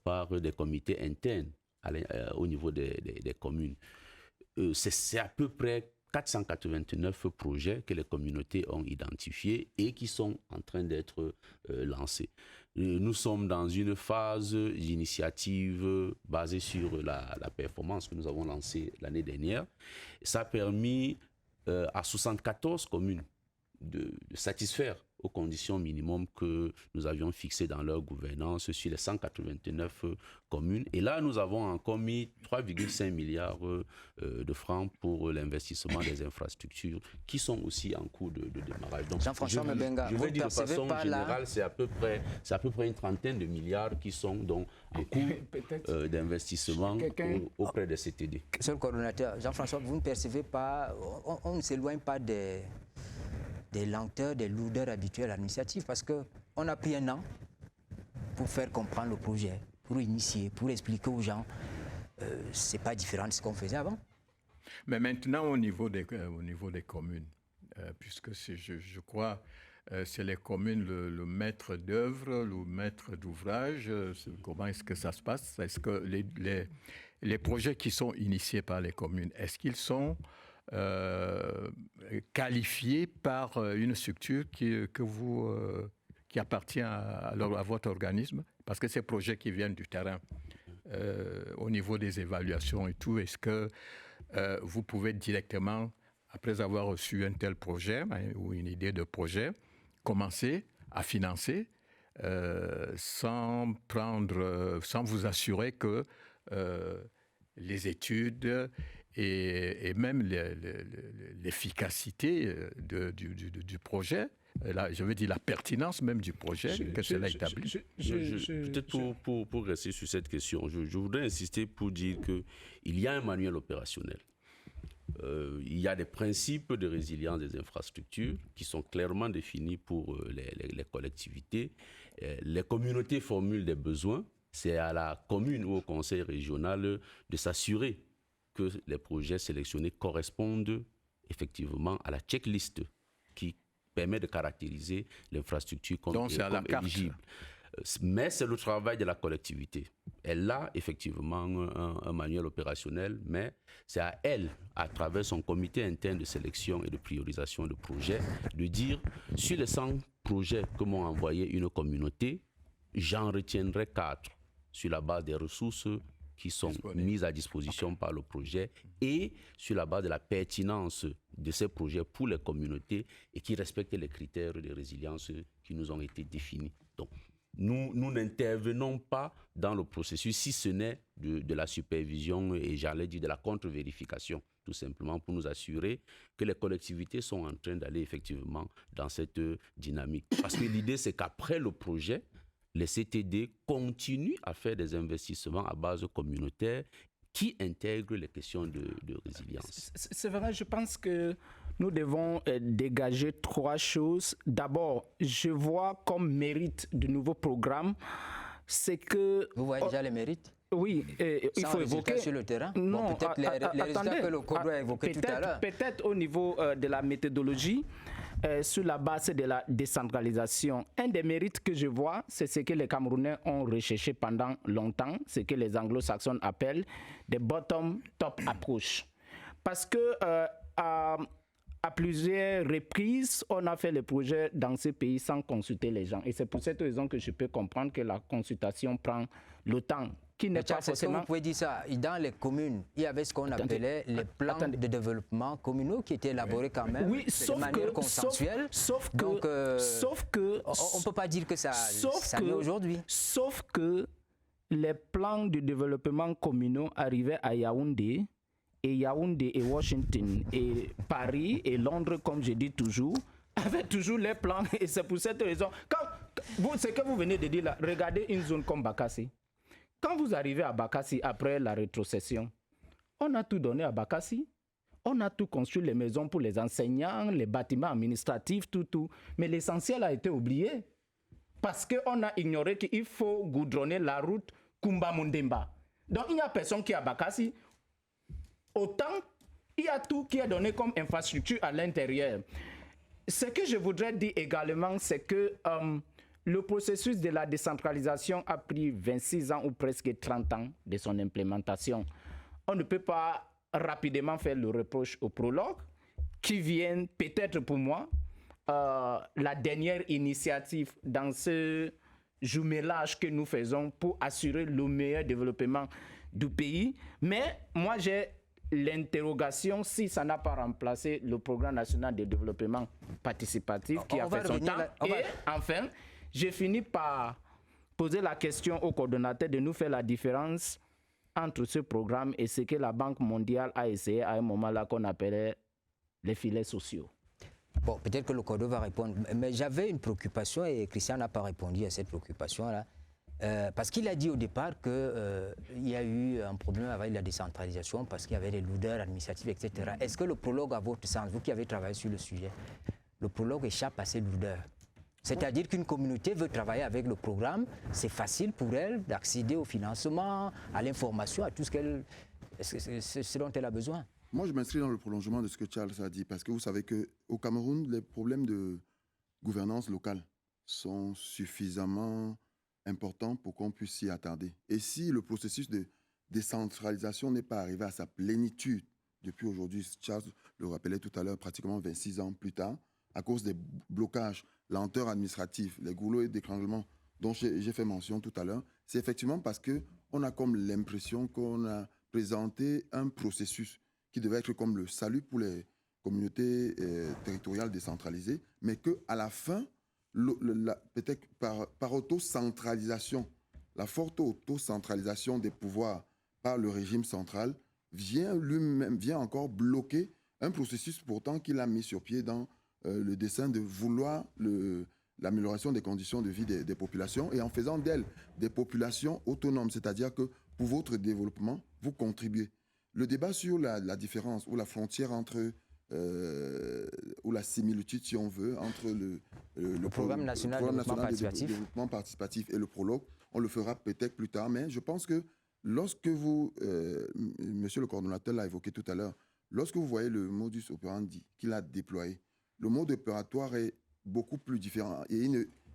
Speaker 11: par des comités internes au niveau des communes. C'est à peu près 489 projets que les communautés ont identifiés et qui sont en train d'être lancés. Nous sommes dans une phase d'initiative basée sur la performance que nous avons lancée l'année dernière. Ça a permis à 74 communes de satisfaire aux conditions minimum que nous avions fixées dans leur gouvernance sur les 189 communes. Et là, nous avons encore mis 3,5 milliards de francs pour l'investissement des infrastructures qui sont aussi en cours de démarrage. Donc,
Speaker 1: Jean-François Mebenga,
Speaker 11: je
Speaker 1: vous
Speaker 11: veux dire de façon
Speaker 1: pas
Speaker 11: générale, c'est à peu près une trentaine de milliards qui sont donc en cours d'investissement auprès des CTD.
Speaker 1: Monsieur le coordonnateur, Jean-François, vous ne percevez pas, on ne s'éloigne pas des lenteurs, des lourdeurs habituelles à l'initiative, parce qu'on a pris un an pour faire comprendre le projet, pour initier, pour expliquer aux gens. C'est pas différent de ce qu'on faisait avant.
Speaker 5: Mais maintenant, au niveau des communes, puisque je crois c'est les communes le maître d'œuvre, le maître d'ouvrage, comment est-ce que ça se passe? Est-ce que les projets qui sont initiés par les communes, est-ce qu'ils sont qualifié par une structure qui appartient à votre organisme, parce que ces projets qui viennent du terrain, au niveau des évaluations et tout, est-ce que vous pouvez directement, après avoir reçu un tel projet ou une idée de projet, commencer à financer sans vous assurer que les études et même l'efficacité du projet, là, je veux dire la pertinence même du projet que cela établit.
Speaker 11: Peut-être pour rester sur cette question, je voudrais insister pour dire qu'il y a un manuel opérationnel. Il y a des principes de résilience des infrastructures qui sont clairement définis pour les collectivités. Les communautés formulent des besoins. C'est à la commune ou au conseil régional de s'assurer que les projets sélectionnés correspondent effectivement à la checklist qui permet de caractériser l'infrastructure comme éligible. Mais c'est le travail de la collectivité. Elle a effectivement un manuel opérationnel, mais c'est à elle, à travers son comité interne de sélection et de priorisation de projets, de dire sur les 100 projets que m'ont envoyé une communauté, j'en retiendrai 4 sur la base des ressources qui sont mises à disposition par le projet et sur la base de la pertinence de ces projets pour les communautés et qui respectent les critères de résilience qui nous ont été définis. Donc, nous n'intervenons pas dans le processus si ce n'est de la supervision et j'allais dire de la contre-vérification, tout simplement pour nous assurer que les collectivités sont en train d'aller effectivement dans cette dynamique. Parce que l'idée, c'est qu'après le projet, les CTD continuent à faire des investissements à base communautaire qui intègrent les questions de résilience.
Speaker 3: C'est vrai, je pense que nous devons dégager 3 choses. D'abord, je vois comme mérite du nouveau programme, c'est que...
Speaker 1: Vous voyez déjà les mérites?
Speaker 3: Oui, il faut évoquer...
Speaker 1: sur le terrain?
Speaker 3: Non,
Speaker 1: bon, peut-être les résultats que le Code a évoqués tout à l'heure.
Speaker 3: Peut-être au niveau de la méthodologie, sur la base de la décentralisation. Un des mérites que je vois, c'est ce que les Camerounais ont recherché pendant longtemps, ce que les anglo-saxons appellent des bottom-top approach. Parce que à plusieurs reprises, on a fait les projets dans ces pays sans consulter les gens. Et c'est pour cette raison que je peux comprendre que la consultation prend le temps.
Speaker 1: Vous pouvez dire ça. Dans les communes, il y avait ce qu'on appelait les plans de développement communaux qui étaient élaborés quand même de manière consensuelle.
Speaker 3: Sauf que
Speaker 1: on ne peut pas dire que ça met aujourd'hui.
Speaker 3: Sauf que les plans de développement communaux arrivaient à Yaoundé, et Washington, et Paris, et Londres, comme je dis toujours, avaient toujours les plans. Et c'est pour cette raison. Ce que vous venez de dire là, regardez une zone comme Bakassi. Quand vous arrivez à Bakassi après la rétrocession, on a tout donné à Bakassi. On a tout construit, les maisons pour les enseignants, les bâtiments administratifs, tout. Mais l'essentiel a été oublié. Parce qu'on a ignoré qu'il faut goudronner la route Kumba-Mundemba. Donc il n'y a personne qui est à Bakassi. Autant, il y a tout qui est donné comme infrastructure à l'intérieur. Ce que je voudrais dire également, c'est que... le processus de la décentralisation a pris 26 ans ou presque 30 ans de son implémentation. On ne peut pas rapidement faire le reproche au prologue. qui viennent peut-être pour moi la dernière initiative dans ce jumelage que nous faisons pour assurer le meilleur développement du pays. Mais moi, j'ai l'interrogation si ça n'a pas remplacé le programme national de développement participatif qui a fait son temps. Et enfin, j'ai fini par poser la question au coordonnateur de nous faire la différence entre ce programme et ce que la Banque mondiale a essayé à un moment là qu'on appelait les filets sociaux.
Speaker 1: Bon, peut-être que le Cordo va répondre, mais j'avais une préoccupation et Christian n'a pas répondu à cette préoccupation-là. Parce qu'il a dit au départ qu'il y a eu un problème avec la décentralisation parce qu'il y avait des lourdeurs administratives, etc. Est-ce que le prologue, à votre sens, vous qui avez travaillé sur le sujet, le prologue échappe à ces lourdeurs? C'est-à-dire qu'une communauté veut travailler avec le programme, c'est facile pour elle d'accéder au financement, à l'information, à tout ce dont elle a besoin.
Speaker 4: Moi, je m'inscris dans le prolongement de ce que Charles a dit, parce que vous savez qu'au Cameroun, les problèmes de gouvernance locale sont suffisamment importants pour qu'on puisse s'y attarder. Et si le processus de décentralisation n'est pas arrivé à sa plénitude depuis aujourd'hui, Charles le rappelait tout à l'heure, pratiquement 26 ans plus tard, à cause des blocages, lenteurs administratives, les goulots et d'étranglement dont j'ai fait mention tout à l'heure, c'est effectivement parce qu'on a comme l'impression qu'on a présenté un processus qui devait être comme le salut pour les communautés territoriales décentralisées, mais qu'à la fin, peut-être par autocentralisation, la forte autocentralisation des pouvoirs par le régime central vient encore bloquer un processus pourtant qu'il a mis sur pied dans le dessein de vouloir l'amélioration des conditions de vie des populations et en faisant d'elles des populations autonomes, c'est-à-dire que pour votre développement, vous contribuez. Le débat sur la différence ou la frontière entre, ou la similitude, si on veut, entre le
Speaker 1: programme national de
Speaker 4: développement participatif et le prologue, on le fera peut-être plus tard, mais je pense que lorsque vous, monsieur le coordonnateur l'a évoqué tout à l'heure, lorsque vous voyez le modus operandi qu'il a déployé, le mode opératoire est beaucoup plus différent. Et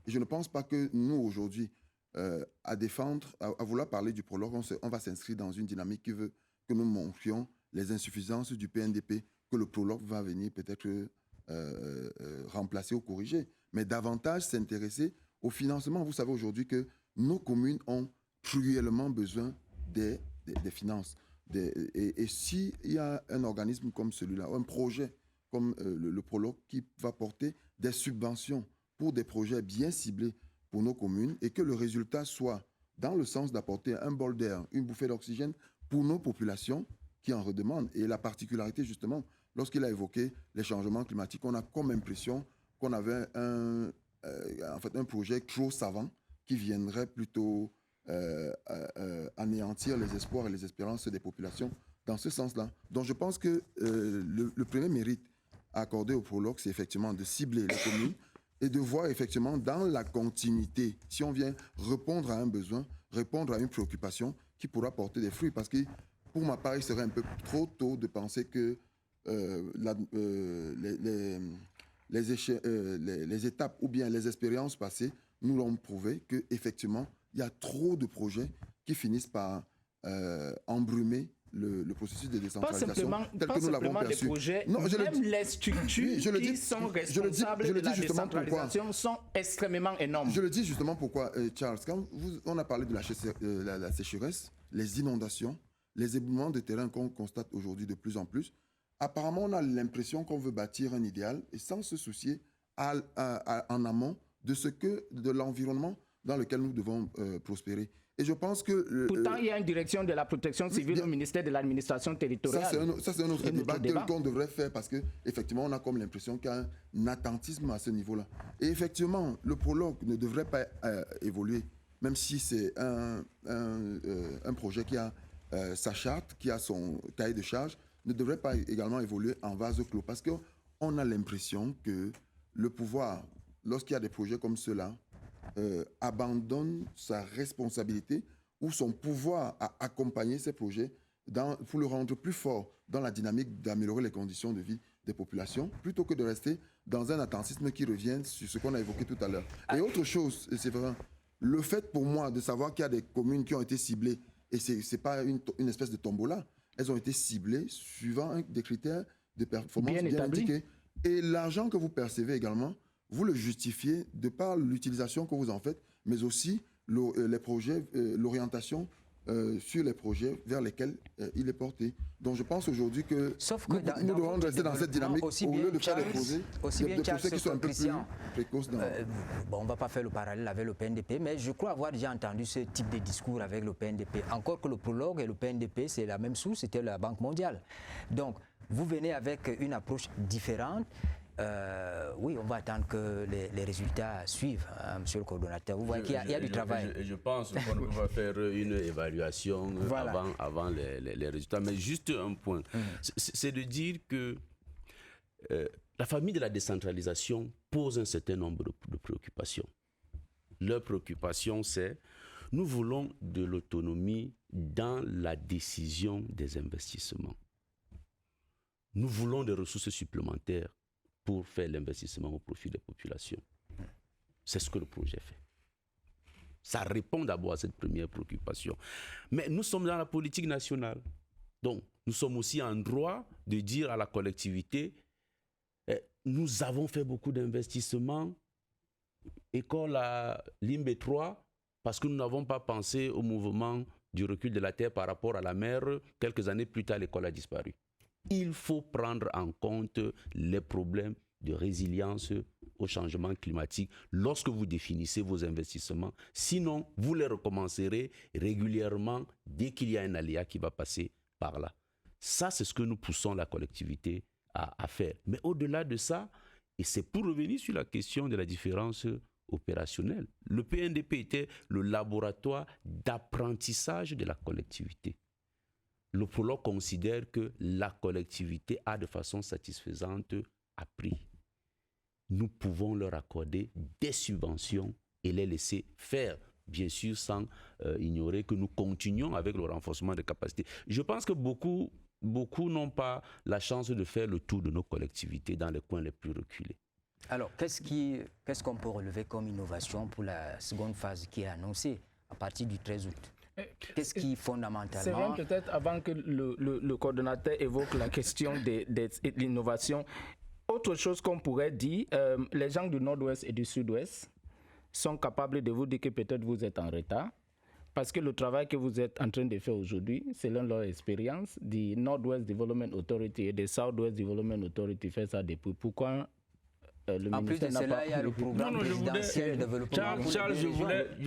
Speaker 4: je ne pense pas que nous, aujourd'hui, à vouloir parler du prologue, on va s'inscrire dans une dynamique qui veut que nous montrions les insuffisances du PNDP, que le prologue va venir peut-être remplacer ou corriger, mais davantage s'intéresser au financement. Vous savez aujourd'hui que nos communes ont cruellement besoin des finances. Et s'il y a un organisme comme celui-là, un projet comme le prologue qui va porter des subventions pour des projets bien ciblés pour nos communes et que le résultat soit dans le sens d'apporter un bol d'air, une bouffée d'oxygène pour nos populations qui en redemandent. Et la particularité, justement, lorsqu'il a évoqué les changements climatiques, on a comme impression qu'on avait un projet trop savant qui viendrait plutôt anéantir les espoirs et les espérances des populations dans ce sens-là. Donc je pense que le premier mérite à accorder au prologue, c'est effectivement de cibler les communes et de voir effectivement dans la continuité, si on vient répondre à un besoin, répondre à une préoccupation qui pourra porter des fruits. Parce que pour ma part, il serait un peu trop tôt de penser que les étapes ou bien les expériences passées nous l'ont prouvé qu'effectivement, il y a trop de projets qui finissent par embrumer le processus de décentralisation tel que nous l'avons perçu.
Speaker 3: Projets, non, même les structures qui sont responsables de la décentralisation sont extrêmement énormes.
Speaker 4: Je le dis justement pourquoi, Charles, quand on a parlé de la sécheresse, les inondations, les éboulements de terrain qu'on constate aujourd'hui de plus en plus, apparemment on a l'impression qu'on veut bâtir un idéal et sans se soucier en amont de l'environnement dans lequel nous devons prospérer. Et je pense que...
Speaker 3: Pourtant, il y a une direction de la protection civile au ministère de l'administration territoriale.
Speaker 4: Ça, c'est un autre débat qu'on devrait faire parce qu'effectivement, on a comme l'impression qu'il y a un attentisme à ce niveau-là. Et effectivement, le prologue ne devrait pas évoluer, même si c'est un projet qui a sa charte, qui a son cahier de charge, ne devrait pas également évoluer en vase clos. Parce qu'on a l'impression que le pouvoir, lorsqu'il y a des projets comme ceux-là, abandonne sa responsabilité ou son pouvoir à accompagner ces projets pour le rendre plus fort dans la dynamique d'améliorer les conditions de vie des populations, plutôt que de rester dans un attentisme qui revient sur ce qu'on a évoqué tout à l'heure. Et autre chose, c'est vrai, le fait pour moi de savoir qu'il y a des communes qui ont été ciblées, et ce n'est pas une espèce de tombola, elles ont été ciblées suivant des critères de performance
Speaker 3: Bien
Speaker 4: bien
Speaker 3: établi.
Speaker 4: indiqué. Et l'argent que vous percevez également, vous le justifiez de par l'utilisation que vous en faites, mais aussi les projets, l'orientation sur les projets vers lesquels il est porté. Donc je pense aujourd'hui que
Speaker 1: Sauf que
Speaker 4: nous devons rester dans cette dynamique au lieu de faire des projets,
Speaker 1: des
Speaker 4: projets qui sont un peu plus précoces.
Speaker 1: Bon, on ne va pas faire le parallèle avec le PNDP, mais je crois avoir déjà entendu ce type de discours avec le PNDP. Encore que le prologue et le PNDP, c'est la même source, c'était la Banque mondiale. Donc, vous venez avec une approche différente. Oui, on va attendre que les résultats suivent, hein, monsieur le coordonnateur. Vous voyez qu'il y a du travail.
Speaker 11: Je pense qu'on va faire une évaluation
Speaker 1: voilà.
Speaker 11: avant les résultats. Mais juste un point, c'est de dire que la famille de la décentralisation pose un certain nombre de préoccupations. Leur préoccupation, c'est nous voulons de l'autonomie dans la décision des investissements. Nous voulons des ressources supplémentaires pour faire l'investissement au profit des populations. C'est ce que le projet fait. Ça répond d'abord à cette première préoccupation. Mais nous sommes dans la politique nationale. Donc, nous sommes aussi en droit de dire à la collectivité, nous avons fait beaucoup d'investissements, école à Limbe 3, parce que nous n'avons pas pensé au mouvement du recul de la terre par rapport à la mer. Quelques années plus tard, l'école a disparu. Il faut prendre en compte les problèmes de résilience au changement climatique lorsque vous définissez vos investissements. Sinon, vous les recommencerez régulièrement dès qu'il y a un aléa qui va passer par là. Ça, c'est ce que nous poussons la collectivité à faire. Mais au-delà de ça, et c'est pour revenir sur la question de la différence opérationnelle, le PNDP était le laboratoire d'apprentissage de la collectivité. Le prologue considère que la collectivité a de façon satisfaisante appris. Nous pouvons leur accorder des subventions et les laisser faire, bien sûr sans ignorer que nous continuons avec le renforcement des capacités. Je pense que beaucoup n'ont pas la chance de faire le tour de nos collectivités dans les coins les plus reculés.
Speaker 1: Alors, qu'est-ce qu'on peut relever comme innovation pour la seconde phase qui est annoncée à partir du 13 août? Qu'est-ce qui, fondamentalement...
Speaker 3: C'est vrai, peut-être, avant que le coordonnateur évoque la question de l'innovation, autre chose qu'on pourrait dire, les gens du Nord-Ouest et du Sud-Ouest sont capables de vous dire que peut-être vous êtes en retard, parce que le travail que vous êtes en train de faire aujourd'hui, selon leur expérience, du Nord-Ouest Development Authority et du South-West Development Authority fait ça depuis. Pourquoi
Speaker 1: en plus de cela, il y a le programme présidentiel de développement.
Speaker 11: Charles, je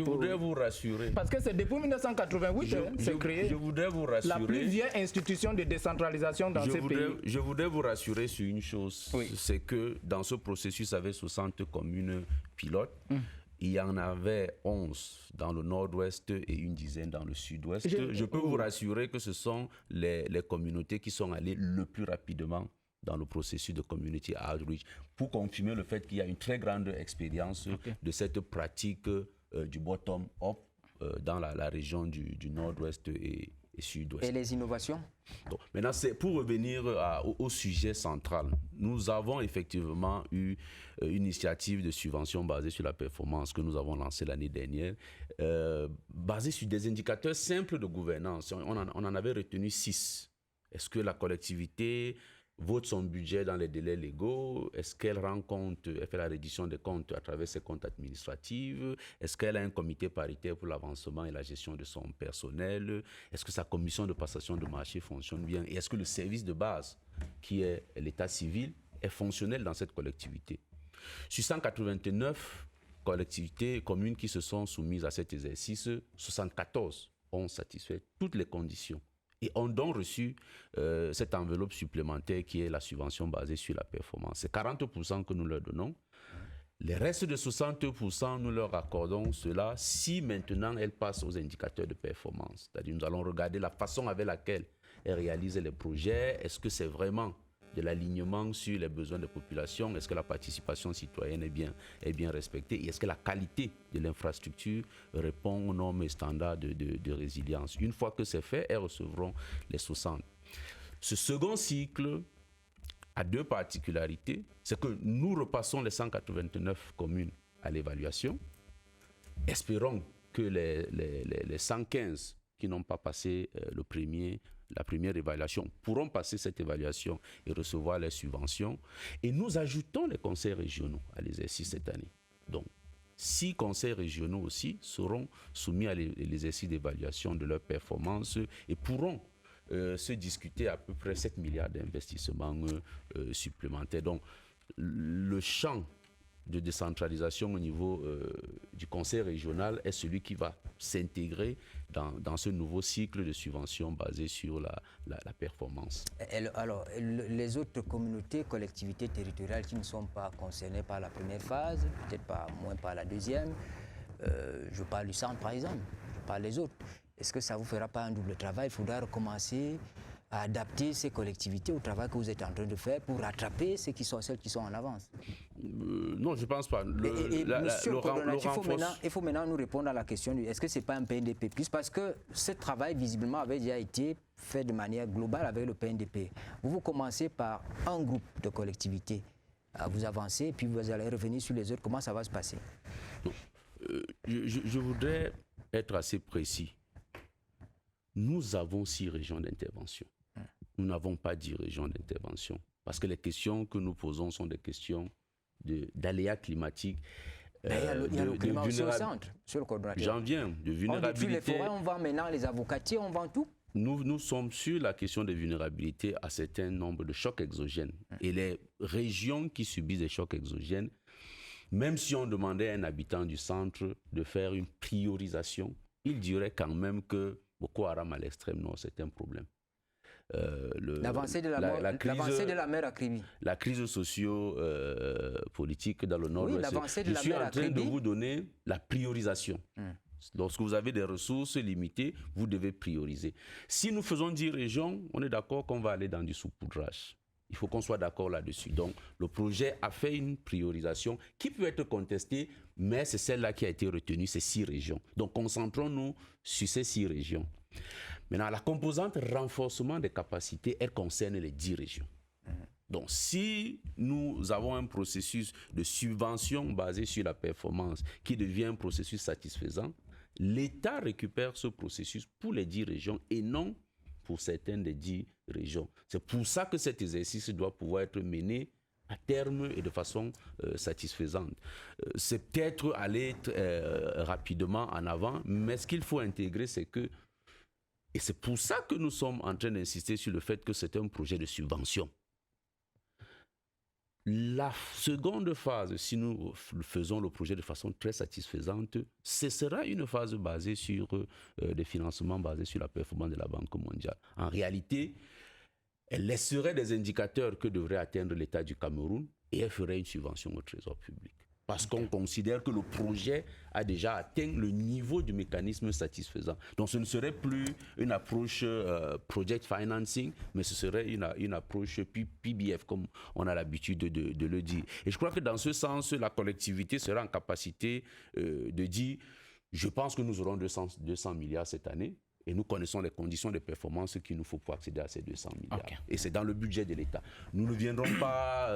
Speaker 11: voudrais vous rassurer.
Speaker 3: Parce que c'est depuis 1988 c'est créé.
Speaker 11: Je voudrais vous rassurer.
Speaker 3: La plus vieille institution de décentralisation dans ces pays.
Speaker 11: Je voudrais vous rassurer sur une chose. Oui. C'est que dans ce processus avec 60 communes pilotes, il y en avait 11 dans le nord-ouest et une dizaine dans le sud-ouest. Je peux vous rassurer que ce sont les communautés qui sont allées le plus rapidement dans le processus de community outreach pour confirmer le fait qu'il y a une très grande expérience de cette pratique du bottom-up dans la région du nord-ouest et sud-ouest.
Speaker 1: Et les innovations?
Speaker 11: Donc, maintenant, c'est pour revenir au sujet central. Nous avons effectivement eu une initiative de subvention basée sur la performance que nous avons lancée l'année dernière, basée sur des indicateurs simples de gouvernance. On en avait retenu 6. Est-ce que la collectivité vote son budget dans les délais légaux? Est-ce qu'elle rend compte, elle fait la reddition des comptes à travers ses comptes administratifs? Est-ce qu'elle a un comité paritaire pour l'avancement et la gestion de son personnel? Est-ce que sa commission de passation de marché fonctionne bien? Et est-ce que le service de base, qui est l'état civil, est fonctionnel dans cette collectivité? Sur 189 collectivités, communes qui se sont soumises à cet exercice, 74 ont satisfait toutes les conditions et ont donc reçu cette enveloppe supplémentaire qui est la subvention basée sur la performance. C'est 40% que nous leur donnons. Les restes de 60%, nous leur accordons cela si maintenant elles passent aux indicateurs de performance. C'est-à-dire nous allons regarder la façon avec laquelle elles réalisent les projets. Est-ce que c'est vraiment de l'alignement sur les besoins des populations? Est-ce que la participation citoyenne est bien respectée? Et est-ce que la qualité de l'infrastructure répond aux normes et standards de résilience? Une fois que c'est fait, elles recevront les 60. Ce second cycle a deux particularités. C'est que nous repassons les 189 communes à l'évaluation. Espérons que les 115 qui n'ont pas passé le premier la première évaluation pourront passer cette évaluation et recevoir les subventions. Et nous ajoutons les conseils régionaux à l'exercice cette année. Donc, 6 conseils régionaux aussi seront soumis à l'exercice d'évaluation de leurs performances et pourront se discuter à peu près 7 milliards d'investissements supplémentaires. Donc, le champ de décentralisation au niveau du conseil régional est celui qui va s'intégrer dans ce nouveau cycle de subventions basé sur la performance.
Speaker 1: Alors, les autres communautés, collectivités territoriales qui ne sont pas concernées par la première phase, peut-être pas moins par la deuxième, je parle du centre par exemple, je parle des autres. Est-ce que ça ne vous fera pas un double travail? Il faudra recommencer à adapter ces collectivités au travail que vous êtes en train de faire pour rattraper celles qui sont en avance.
Speaker 11: Non, je ne pense pas.
Speaker 1: Il faut maintenant nous répondre à la question est-ce que ce n'est pas un PNDP plus? Parce que ce travail, visiblement, avait déjà été fait de manière globale avec le PNDP. Vous commencez par un groupe de collectivités, vous avancez, puis vous allez revenir sur les autres. Comment ça va se passer?
Speaker 11: Non. Je voudrais être assez précis. Nous avons 6 régions d'intervention. Nous n'avons pas 10 régions d'intervention. Parce que les questions que nous posons sont des questions d'aléas climatiques.
Speaker 1: Il y a le climat aussi au centre, sur le coordonnateur.
Speaker 11: J'en viens, de vulnérabilité.
Speaker 1: On détruit les forêts, on vend maintenant les avocatiers, on vend tout.
Speaker 11: Nous sommes sur la question des vulnérabilités à certains nombres de chocs exogènes. Et les régions qui subissent des chocs exogènes, même si on demandait à un habitant du centre de faire une priorisation, il dirait quand même que Boko Haram à l'extrême nord, c'est un problème.
Speaker 1: L'avancée de la mer à Kribi.
Speaker 11: La crise socio-politique dans le nord-ouest.
Speaker 1: Oui, l'avancée de la mer à
Speaker 11: Je suis en train
Speaker 1: Kribi.
Speaker 11: de vous donner la priorisation. Lorsque vous avez des ressources limitées, vous devez prioriser. Si nous faisons 10 régions, on est d'accord qu'on va aller dans du saupoudrage. Il faut qu'on soit d'accord là-dessus. Donc, le projet a fait une priorisation qui peut être contestée, mais c'est celle-là qui a été retenue, ces 6 régions. Donc, concentrons-nous sur ces 6 régions. Maintenant, la composante renforcement des capacités, elle concerne les 10 régions. Donc, si nous avons un processus de subvention basé sur la performance qui devient un processus satisfaisant, l'État récupère ce processus pour les 10 régions et non pour certaines des 10 régions. C'est pour ça que cet exercice doit pouvoir être mené à terme et de façon satisfaisante. C'est peut-être aller rapidement en avant, mais ce qu'il faut intégrer, c'est que, et c'est pour ça que nous sommes en train d'insister sur le fait que c'est un projet de subvention. La seconde phase, si nous faisons le projet de façon très satisfaisante, ce sera une phase basée sur des financements basés sur la performance de la Banque mondiale. En réalité, elle laisserait des indicateurs que devrait atteindre l'État du Cameroun et elle ferait une subvention au Trésor public. Parce qu'on considère que le projet a déjà atteint le niveau du mécanisme satisfaisant. Donc ce ne serait plus une approche project financing, mais ce serait une approche PBF, comme on a l'habitude de le dire. Et je crois que dans ce sens, la collectivité sera en capacité de dire, je pense que nous aurons 200 milliards cette année, et nous connaissons les conditions de performance qu'il nous faut pour accéder à ces 200 milliards. Okay. Et c'est dans le budget de l'État. Nous ne viendrons pas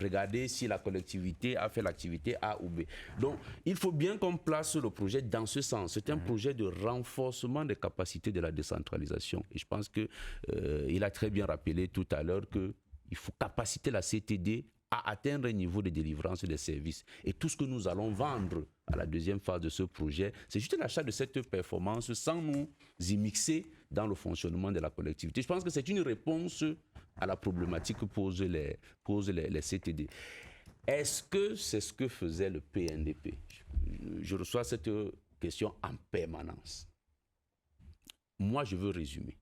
Speaker 11: regarder si la collectivité a fait l'activité A ou B. Donc, il faut bien qu'on place le projet dans ce sens. C'est un projet de renforcement des capacités de la décentralisation. Et je pense qu'il a très bien rappelé tout à l'heure qu'il faut capaciter la CTD à atteindre un niveau de délivrance des services. Et tout ce que nous allons vendre à la deuxième phase de ce projet, c'est juste l'achat de cette performance sans nous y mixer dans le fonctionnement de la collectivité. Je pense que c'est une réponse à la problématique que posent les CTD. Est-ce que c'est ce que faisait le PNDP? Je reçois cette question en permanence. Moi, je veux résumer.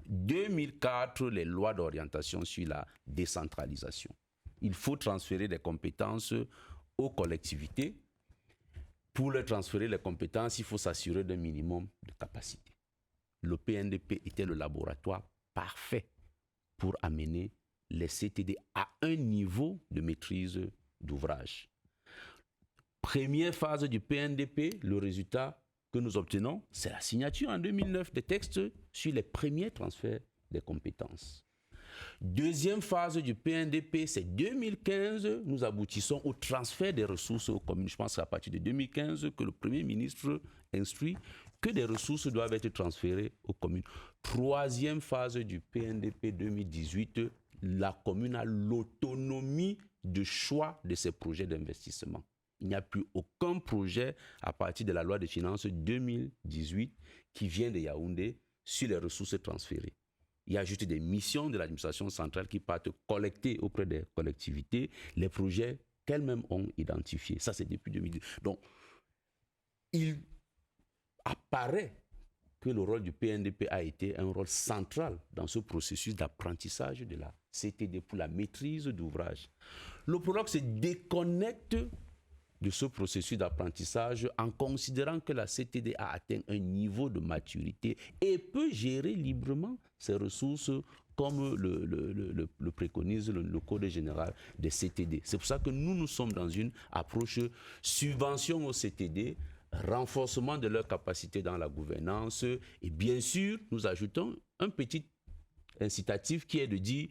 Speaker 11: 2004, les lois d'orientation sur la décentralisation. Il faut transférer des compétences aux collectivités. Pour leur transférer les compétences, il faut s'assurer d'un minimum de capacité. Le PNDP était le laboratoire parfait pour amener les CTD à un niveau de maîtrise d'ouvrage. Première phase du PNDP, le résultat que nous obtenons, c'est la signature en 2009 des textes sur les premiers transferts des compétences. Deuxième phase du PNDP, c'est 2015. Nous aboutissons au transfert des ressources aux communes. Je pense qu'à partir de 2015, que le Premier ministre instruit que des ressources doivent être transférées aux communes. Troisième phase du PNDP 2018, la commune a l'autonomie de choix de ses projets d'investissement. Il n'y a plus aucun projet à partir de la loi de finances 2018 qui vient de Yaoundé sur les ressources transférées. Il y a juste des missions de l'administration centrale qui partent collecter auprès des collectivités les projets qu'elles-mêmes ont identifiés. Ça, c'est depuis 2002. Donc, il apparaît que le rôle du PNDP a été un rôle central dans ce processus d'apprentissage de la CTD pour la maîtrise d'ouvrage. Le prologue se déconnecte de ce processus d'apprentissage en considérant que la CTD a atteint un niveau de maturité et peut gérer librement ses ressources comme le préconise le Code général des CTD. C'est pour ça que nous sommes dans une approche subvention aux CTD, renforcement de leur capacité dans la gouvernance et bien sûr, nous ajoutons un petit incitatif qui est de dire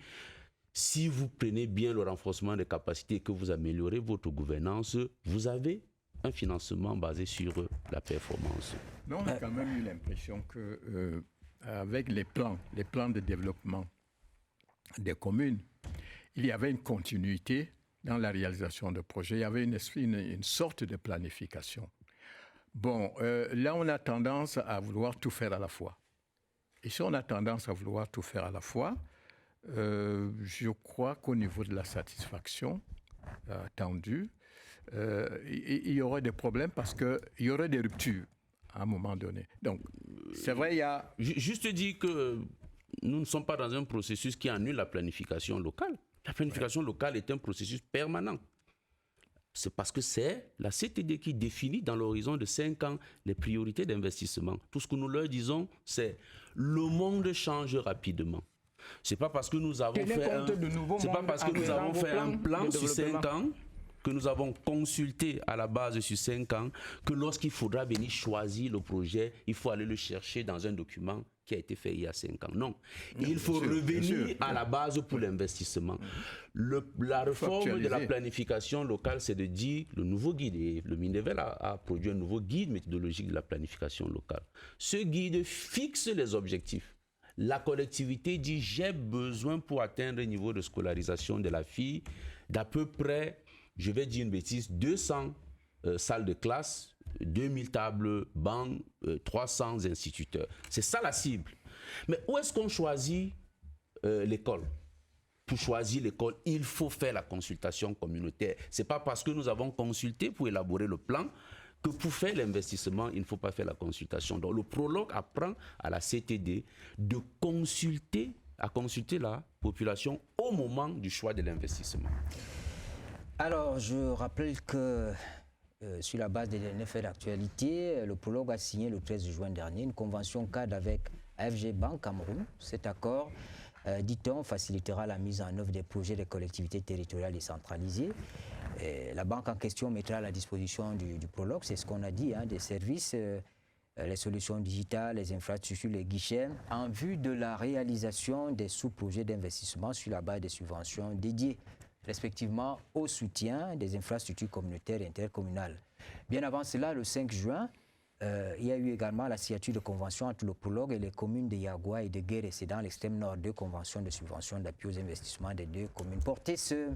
Speaker 11: si vous prenez bien le renforcement des capacités et que vous améliorez votre gouvernance, vous avez un financement basé sur la performance.
Speaker 5: Mais on a quand même eu l'impression que avec les plans de développement des communes, il y avait une continuité dans la réalisation de projets. Il y avait une sorte de planification. Bon, là, on a tendance à vouloir tout faire à la fois. Et si on a tendance à vouloir tout faire à la fois, je crois qu'au niveau de la satisfaction attendue, il y aurait des problèmes parce qu'il y aurait des ruptures à un moment donné. Donc, c'est vrai, il y a...
Speaker 11: Juste dire que nous ne sommes pas dans un processus qui annule la planification locale. La planification locale est un processus permanent. C'est parce que c'est la CTD qui définit dans l'horizon de 5 ans les priorités d'investissement. Tout ce que nous leur disons, c'est le monde change rapidement. C'est pas parce que nous avons fait un plan sur 5 ans que nous avons consulté à la base sur 5 ans que lorsqu'il faudra venir choisir le projet, il faut aller le chercher dans un document qui a été fait il y a 5 ans. Non, il faut revenir à la base pour l'investissement. La réforme de la planification locale, c'est de dire le nouveau guide, et le Minevel a produit un nouveau guide méthodologique de la planification locale. Ce guide fixe les objectifs. La collectivité dit j'ai besoin pour atteindre le niveau de scolarisation de la fille d'à peu près, je vais dire une bêtise, 200 salles de classe, 2000 tables, bancs, 300 instituteurs. C'est ça la cible. Mais où est-ce qu'on choisit l'école? Pour choisir l'école, il faut faire la consultation communautaire. Ce n'est pas parce que nous avons consulté pour élaborer le plan que pour faire l'investissement, il ne faut pas faire la consultation. Donc le prologue apprend à la CTD de consulter la population au moment du choix de l'investissement.
Speaker 1: Alors, je rappelle que sur la base des derniers faits d'actualité, le prologue a signé le 13 juin dernier une convention cadre avec AFG Bank Cameroun. Cet accord, dit-on, facilitera la mise en œuvre des projets des collectivités territoriales décentralisées. Et la banque en question mettra à la disposition du prologue, c'est ce qu'on a dit, des services, les solutions digitales, les infrastructures, les guichets, en vue de la réalisation des sous-projets d'investissement sur la base des subventions dédiées respectivement au soutien des infrastructures communautaires et intercommunales. Bien avant cela, le 5 juin, il y a eu également la signature de convention entre le prologue et les communes de Yagua et de Guéré. C'est dans l'extrême nord, 2 conventions de subvention d'appui aux investissements des 2 communes. Portez ce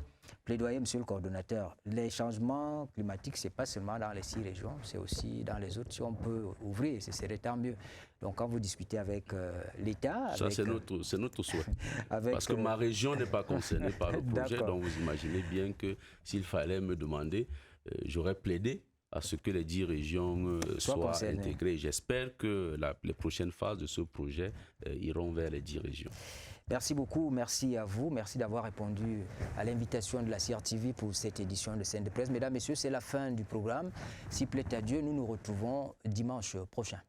Speaker 1: plaidoyer, monsieur le coordonnateur. Les changements climatiques, ce n'est pas seulement dans les 6 régions, c'est aussi dans les autres. Si on peut ouvrir, ce serait tant mieux. Donc quand vous discutez avec l'État...
Speaker 11: Ça, c'est notre souhait. Parce que ma région n'est pas concernée par le projet, donc vous imaginez bien que s'il fallait me demander, j'aurais plaidé à ce que les 10 régions soient intégrées. J'espère que les prochaines phases de ce projet iront vers les 10 régions.
Speaker 1: Merci beaucoup, merci à vous, merci d'avoir répondu à l'invitation de la CRTV pour cette édition de Scène de Presse. Mesdames, Messieurs, c'est la fin du programme. Si plaît à Dieu, nous nous retrouvons dimanche prochain.